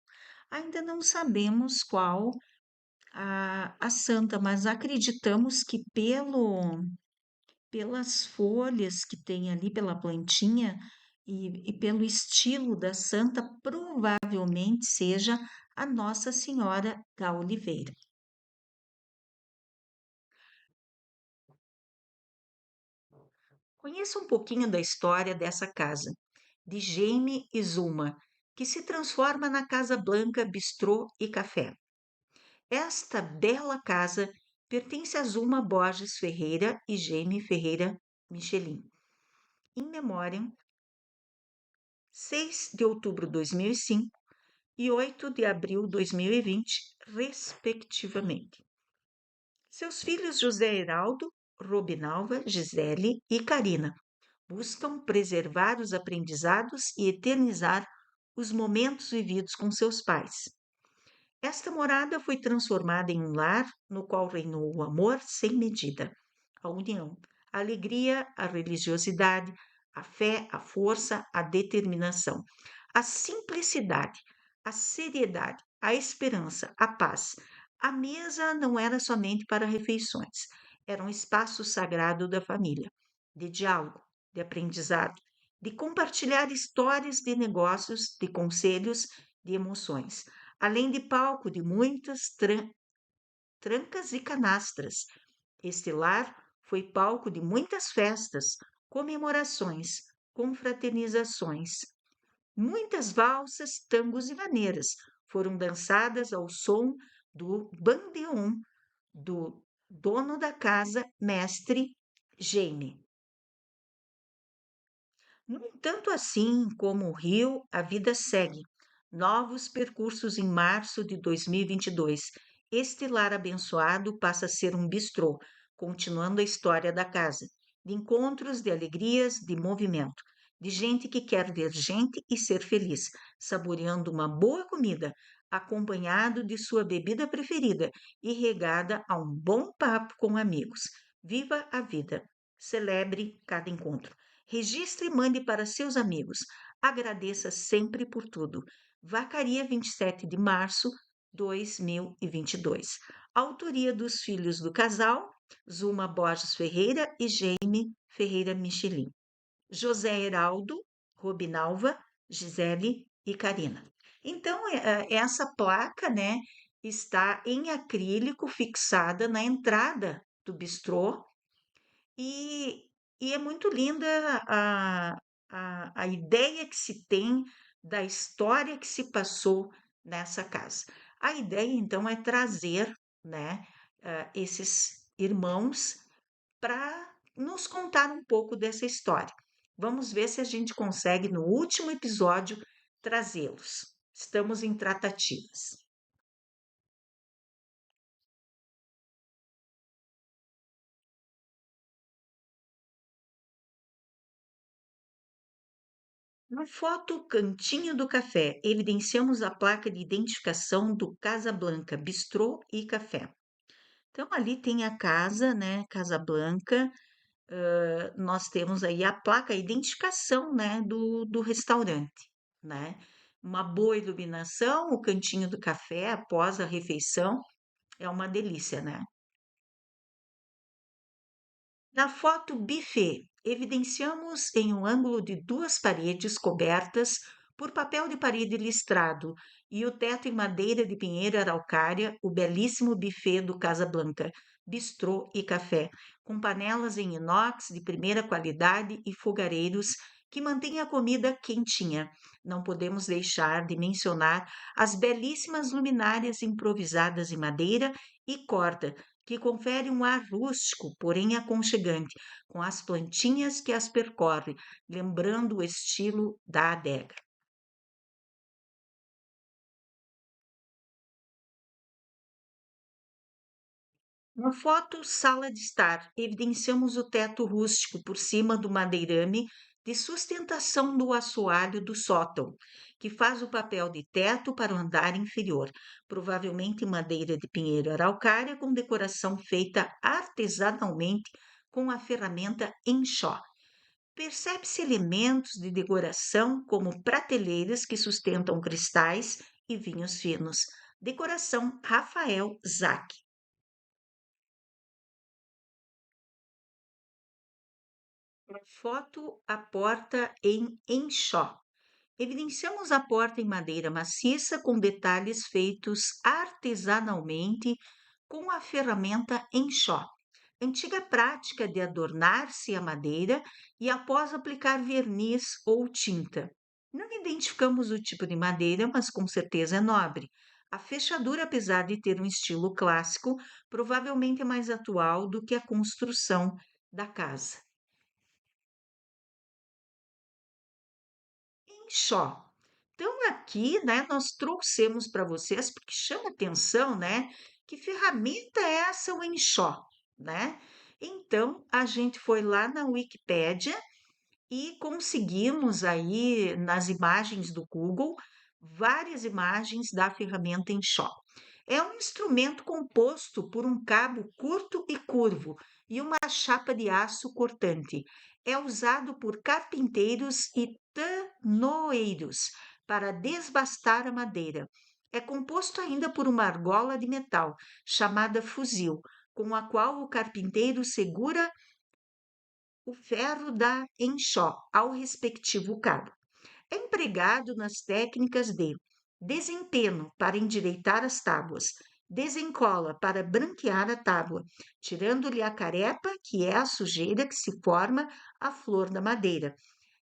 Ainda não sabemos qual a santa, mas acreditamos que pelas folhas que tem ali, pela plantinha e pelo estilo da santa, provavelmente seja a Nossa Senhora da Oliveira. Conheça um pouquinho da história dessa casa, de Jaime Izuma, que se transforma na Casa Blanca Bistrô e Café. Esta bela casa pertence a Zuma Borges Ferreira e Jaime Ferreira Michelin. Em memória, 6 de outubro de 2005 e 8 de abril de 2020, respectivamente. Seus filhos José Heraldo, Robinalva, Gisele e Karina buscam preservar os aprendizados e eternizar os momentos vividos com seus pais. Esta morada foi transformada em um lar no qual reinou o amor sem medida, a união, a alegria, a religiosidade, a fé, a força, a determinação, a simplicidade, a seriedade, a esperança, a paz. A mesa não era somente para refeições, era um espaço sagrado da família, de diálogo, de aprendizado, de compartilhar histórias de negócios, de conselhos, de emoções, além de palco de muitas trancas e canastras. Este lar foi palco de muitas festas, comemorações, confraternizações. Muitas valsas, tangos e maneiras foram dançadas ao som do bandeon do dono da casa, mestre Jaime. No entanto, assim como o rio, a vida segue. Novos percursos em março de 2022. Este lar abençoado passa a ser um bistrô, continuando a história da casa, de encontros, de alegrias, de movimento, de gente que quer ver gente e ser feliz, saboreando uma boa comida, acompanhado de sua bebida preferida e regada a um bom papo com amigos. Viva a vida! Celebre cada encontro. Registre e mande para seus amigos. Agradeça sempre por tudo. Vacaria, 27 de março de 2022. Autoria dos filhos do casal, Zuma Borges Ferreira e Jaime Ferreira Michelin. José Heraldo, Robinalva, Gisele e Karina. Então, essa placa, né, está em acrílico fixada na entrada do bistrô e, e é muito linda a ideia que se tem da história que se passou nessa casa. A ideia, então, é trazer, né, esses irmãos para nos contar um pouco dessa história. Vamos ver se a gente consegue, no último episódio, trazê-los. Estamos em tratativas. Na foto Cantinho do Café, evidenciamos a placa de identificação do Casa Blanca Bistrô e Café. Então, ali tem a casa, né? Casa Blanca. Nós temos aí a placa, a identificação, né? Do restaurante, né? Uma boa iluminação, o Cantinho do Café após a refeição é uma delícia, né? Na foto buffet, evidenciamos em um ângulo de duas paredes cobertas por papel de parede listrado e o teto em madeira de pinheiro araucária, o belíssimo buffet do Casa Blanca, bistrô e café, com panelas em inox de primeira qualidade e fogareiros que mantêm a comida quentinha. Não podemos deixar de mencionar as belíssimas luminárias improvisadas em madeira e corda que confere um ar rústico, porém aconchegante, com as plantinhas que as percorrem, lembrando o estilo da adega. Na foto sala de estar, evidenciamos o teto rústico por cima do madeirame de sustentação do assoalho do sótão, que faz o papel de teto para o andar inferior, provavelmente madeira de pinheiro araucária com decoração feita artesanalmente com a ferramenta enxó. Percebe-se elementos de decoração como prateleiras que sustentam cristais e vinhos finos. Decoração Rafael Zac. Foto a porta em enxó. Evidenciamos a porta em madeira maciça com detalhes feitos artesanalmente com a ferramenta enxó. Antiga prática de adornar-se a madeira e após aplicar verniz ou tinta. Não identificamos o tipo de madeira, mas com certeza é nobre. A fechadura, apesar de ter um estilo clássico, provavelmente é mais atual do que a construção da casa. Enxó. Então, aqui, né, nós trouxemos para vocês, porque chama atenção, né, que ferramenta é essa, o enxó, né? Então, a gente foi lá na Wikipédia e conseguimos aí, nas imagens do Google, várias imagens da ferramenta enxó. É um instrumento composto por um cabo curto e curvo e uma chapa de aço cortante. É usado por carpinteiros e tanoeiros para desbastar a madeira. É composto ainda por uma argola de metal, chamada fuzil, com a qual o carpinteiro segura o ferro da enxó ao respectivo cabo. É empregado nas técnicas de desempeno para endireitar as tábuas, desencola para branquear a tábua, tirando-lhe a carepa, que é a sujeira que se forma à flor da madeira,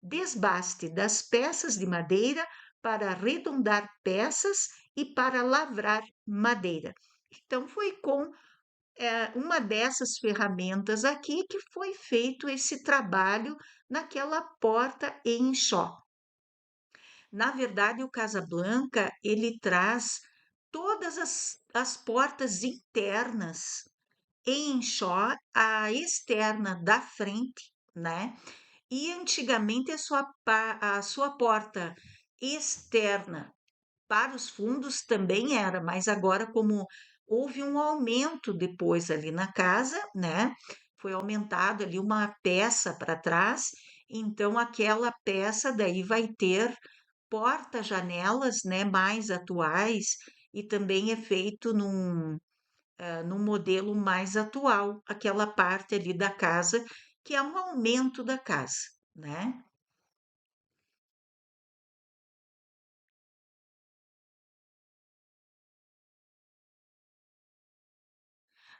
desbaste das peças de madeira para arredondar peças e para lavrar madeira. Então, foi com uma dessas ferramentas aqui que foi feito esse trabalho naquela porta em enxó. Na verdade, o Casablanca, ele traz todas as portas internas em enxó, a externa da frente, né? E antigamente a sua porta externa para os fundos também era, mas agora como houve um aumento depois ali na casa, né? Foi aumentado ali uma peça para trás, então aquela peça daí vai ter porta-janelas, né, mais atuais e também é feito num modelo mais atual, aquela parte ali da casa que é um aumento da casa, né?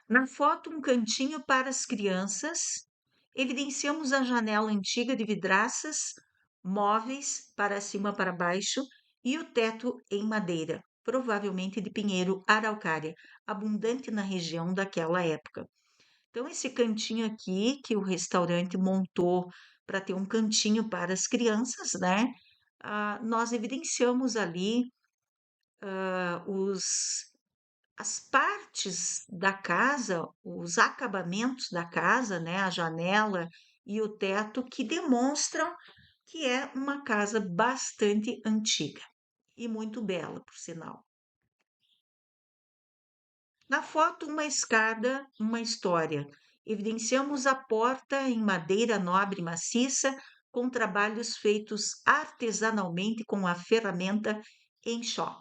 Na foto, um cantinho para as crianças, evidenciamos a janela antiga de vidraças, móveis para cima para baixo e o teto em madeira, provavelmente de pinheiro araucária, abundante na região daquela época. Então, esse cantinho aqui que o restaurante montou para ter um cantinho para as crianças, né? Nós evidenciamos ali os as partes da casa, os acabamentos da casa, né, a janela e o teto, que demonstram que é uma casa bastante antiga e muito bela, por sinal. Na foto, uma escada, uma história. Evidenciamos a porta em madeira nobre e maciça, com trabalhos feitos artesanalmente com a ferramenta enxó.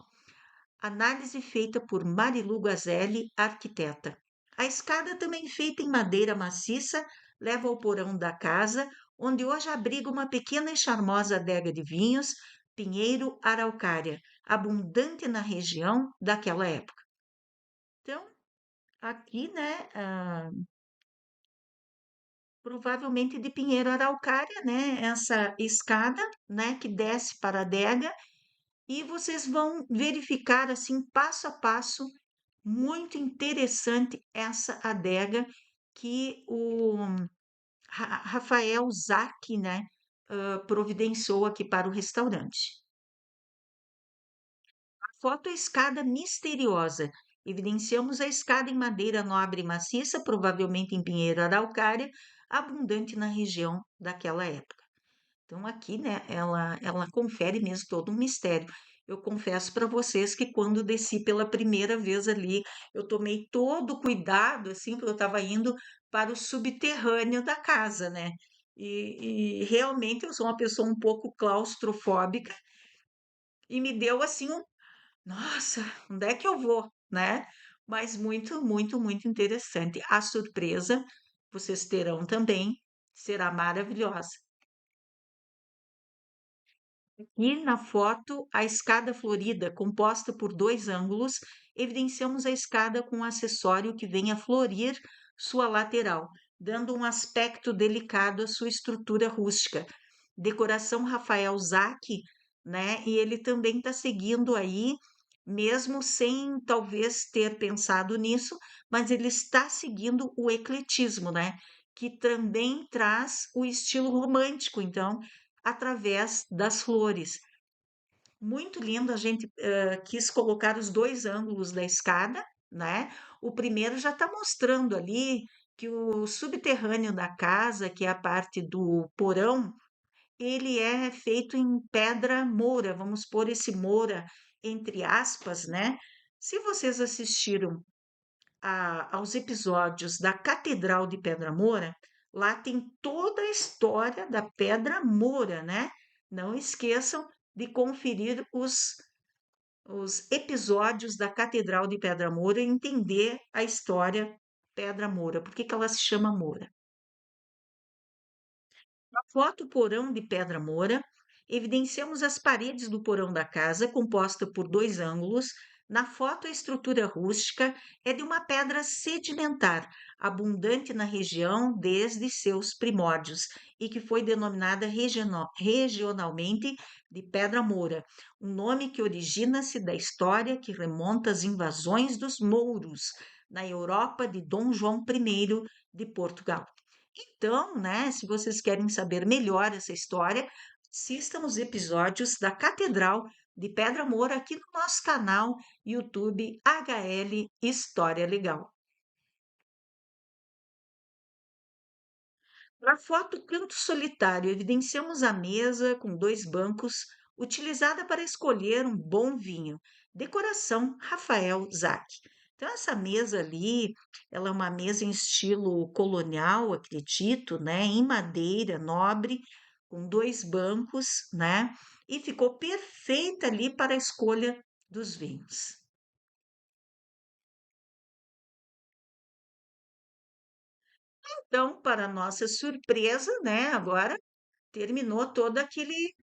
Análise feita por Marilu Gazelli, arquiteta. A escada, também feita em madeira maciça, leva ao porão da casa, onde hoje abriga uma pequena e charmosa adega de vinhos, pinheiro araucária, abundante na região daquela época. Então, aqui, né, provavelmente de pinheiro araucária, né, essa escada, né, que desce para a adega, e vocês vão verificar, assim, passo a passo, muito interessante essa adega que o Rafael Zac, né, providenciou aqui para o restaurante. Foto a escada misteriosa. Evidenciamos a escada em madeira nobre e maciça, provavelmente em pinheiro araucária, abundante na região daquela época. Então, aqui, né, ela confere mesmo todo um mistério. Eu confesso para vocês que quando desci pela primeira vez ali, eu tomei todo o cuidado, assim, porque eu estava indo para o subterrâneo da casa, né? E realmente eu sou uma pessoa um pouco claustrofóbica e me deu assim um, nossa, onde é que eu vou, né? Mas muito, muito, muito interessante. A surpresa vocês terão também, será maravilhosa. E na foto, a escada florida, composta por dois ângulos, evidenciamos a escada com um acessório que vem a florir sua lateral, dando um aspecto delicado à sua estrutura rústica. Decoração Rafael Zac, né? E ele também está seguindo aí, mesmo sem talvez ter pensado nisso, mas ele está seguindo o ecletismo, né? Que também traz o estilo romântico, então através das flores. Muito lindo, a gente quis colocar os dois ângulos da escada, né? O primeiro já está mostrando ali que o subterrâneo da casa, que é a parte do porão, ele é feito em pedra moura, vamos pôr esse moura entre aspas, né? Se vocês assistiram aos episódios da Catedral de Pedra Moura, lá tem toda a história da Pedra Moura, né? Não esqueçam de conferir os episódios da Catedral de Pedra Moura e entender a história pedra moura. Por que que ela se chama moura? Na foto porão de pedra moura, evidenciamos as paredes do porão da casa, composta por dois ângulos. Na foto, a estrutura rústica é de uma pedra sedimentar, abundante na região desde seus primórdios e que foi denominada regionalmente de Pedra Moura, um nome que origina-se da história que remonta às invasões dos mouros na Europa de Dom João I de Portugal. Então, né, se vocês querem saber melhor essa história, assistam os episódios da Catedral de Pedra Moura aqui no nosso canal YouTube HL História Legal. Na foto Canto Solitário, evidenciamos a mesa com dois bancos, utilizada para escolher um bom vinho. Decoração Rafael Zac. Então, essa mesa ali, ela é uma mesa em estilo colonial, acredito, né? Em madeira nobre, com dois bancos, né? E ficou perfeita ali para a escolha dos vinhos. Então, para nossa surpresa, né? Agora terminou todo aquele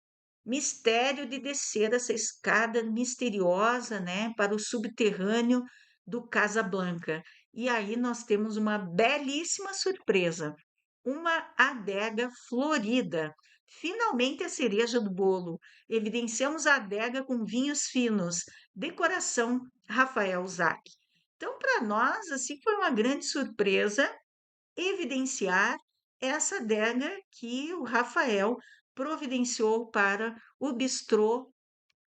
mistério de descer essa escada misteriosa, né, para o subterrâneo do Casablanca. E aí nós temos uma belíssima surpresa, uma adega florida. Finalmente a cereja do bolo. Evidenciamos a adega com vinhos finos, decoração Rafael Zac. Então, para nós, assim, foi uma grande surpresa evidenciar essa adega que o Rafael providenciou para o bistrô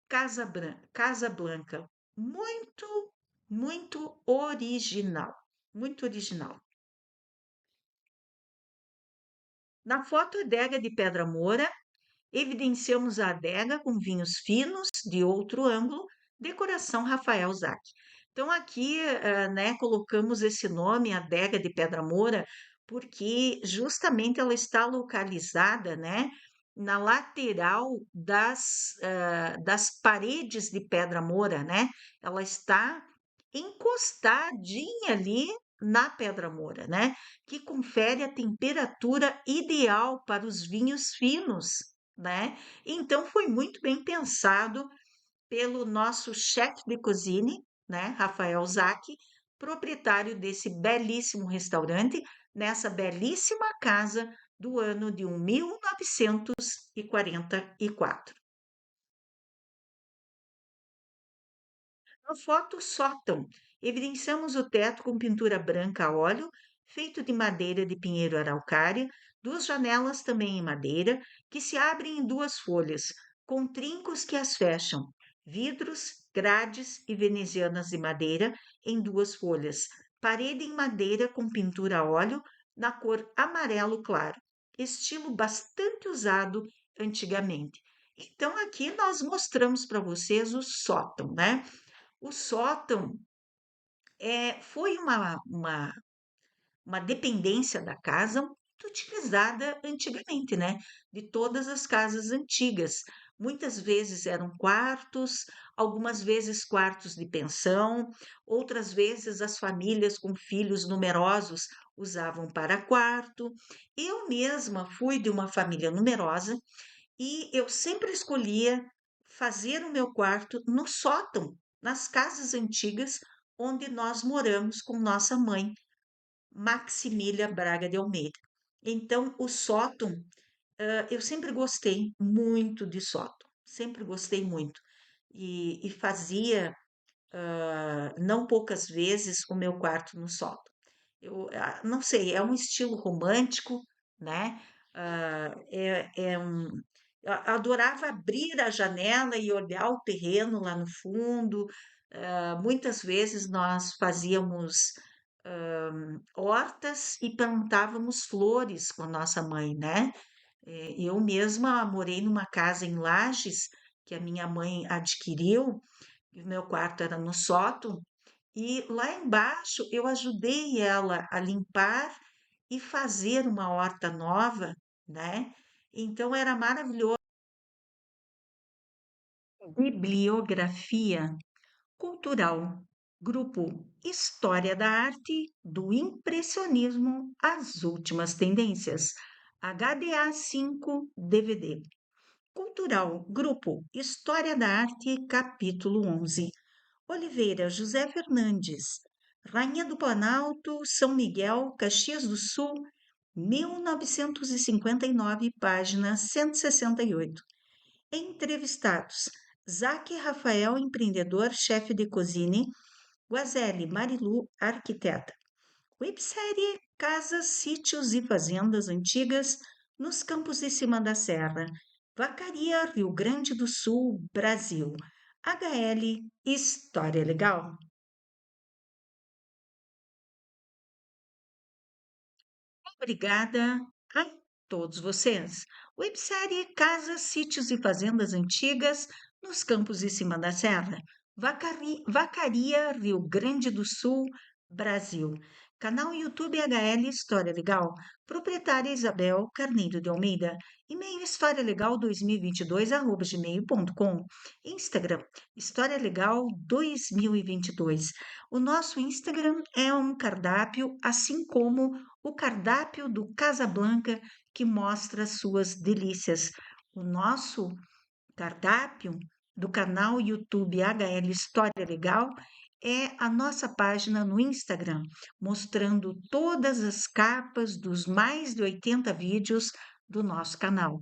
Casablanca. Muito, muito original. Muito original. Na foto adega de Pedra Moura, evidenciamos a adega com vinhos finos de outro ângulo, decoração Rafael Zac. Então aqui, né, colocamos esse nome, adega de Pedra Moura, porque justamente ela está localizada, né, na lateral das paredes de Pedra Moura, né? Ela está encostadinha ali na Pedra Moura, né? Que confere a temperatura ideal para os vinhos finos, né? Então foi muito bem pensado pelo nosso chefe de cozinha, né, Rafael Zac, proprietário desse belíssimo restaurante, nessa belíssima casa do ano de 1944. Na foto sótão, evidenciamos o teto com pintura branca a óleo, feito de madeira de pinheiro araucária, duas janelas também em madeira, que se abrem em duas folhas, com trincos que as fecham, vidros, grades e venezianas de madeira em duas folhas, parede em madeira com pintura a óleo na cor amarelo claro, estilo bastante usado antigamente. Então, aqui nós mostramos para vocês o sótão, né? O sótão foi uma dependência da casa muito utilizada antigamente, né? De todas as casas antigas. Muitas vezes eram quartos, algumas vezes quartos de pensão, outras vezes as famílias com filhos numerosos usavam para quarto. Eu mesma fui de uma família numerosa e eu sempre escolhia fazer o meu quarto no sótão, nas casas antigas onde nós moramos com nossa mãe, Maximília Braga de Almeida. Então, o sótão, eu sempre gostei muito de sótão, sempre gostei muito. E fazia, não poucas vezes, o meu quarto no sótão. Eu não sei, é um estilo romântico, né? Eu adorava abrir a janela e olhar o terreno lá no fundo. Muitas vezes nós fazíamos hortas e plantávamos flores com a nossa mãe, né? Eu mesma morei numa casa em Lages que a minha mãe adquiriu, e o meu quarto era no sótão, e lá embaixo eu ajudei ela a limpar e fazer uma horta nova, né? Então era maravilhoso. Bibliografia cultural. Grupo História da Arte, do Impressionismo às Últimas Tendências, HDA 5 DVD. Cultural, Grupo História da Arte, capítulo 11. Oliveira José Fernandes, Rainha do Planalto, São Miguel, Caxias do Sul, 1959, página 168. Entrevistados: Zaque Rafael, empreendedor, chefe de cozinha, Guazelli Marilu, arquiteta. Websérie Casas, Sítios e Fazendas Antigas nos Campos de Cima da Serra. Vacaria, Rio Grande do Sul, Brasil. HL História Legal. Obrigada a todos vocês. Websérie Casas, Sítios e Fazendas Antigas nos Campos de Cima da Serra. Vacaria, Rio Grande do Sul, Brasil. Canal YouTube HL História Legal. Proprietária Isabel Carneiro de Almeida. E-mail historialegal2022@gmail.com. Instagram História Legal 2022. O nosso Instagram é um cardápio, assim como o cardápio do Casablanca, que mostra suas delícias. O nosso cardápio do canal YouTube HL História Legal é a nossa página no Instagram, mostrando todas as capas dos mais de 80 vídeos do nosso canal.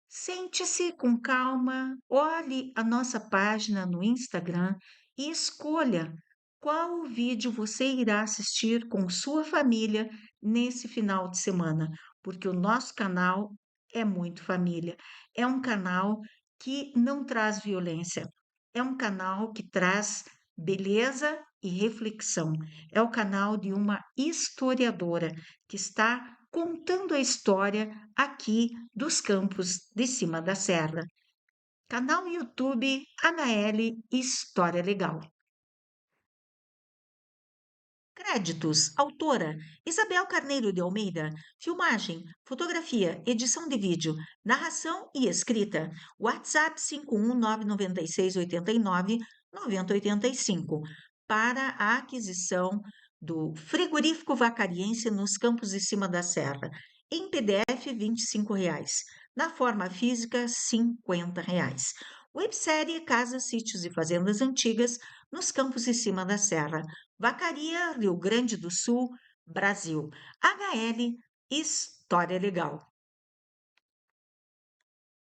Sente-se com calma, olhe a nossa página no Instagram e escolha qual vídeo você irá assistir com sua família nesse final de semana, porque o nosso canal é muito família. É um canal que não traz violência, é um canal que traz beleza e reflexão. É o canal de uma historiadora que está contando a história aqui dos Campos de Cima da Serra. Canal YouTube HL História Legal. Créditos: autora Isabel Carneiro de Almeida. Filmagem, fotografia, edição de vídeo, narração e escrita. WhatsApp 51996899085 para a aquisição do frigorífico vacariense nos Campos de Cima da Serra. Em PDF, R$ 25. Na forma física, R$ 50. Websérie Casas, Sítios e Fazendas Antigas nos Campos de Cima da Serra. Vacaria, Rio Grande do Sul, Brasil. HL História Legal.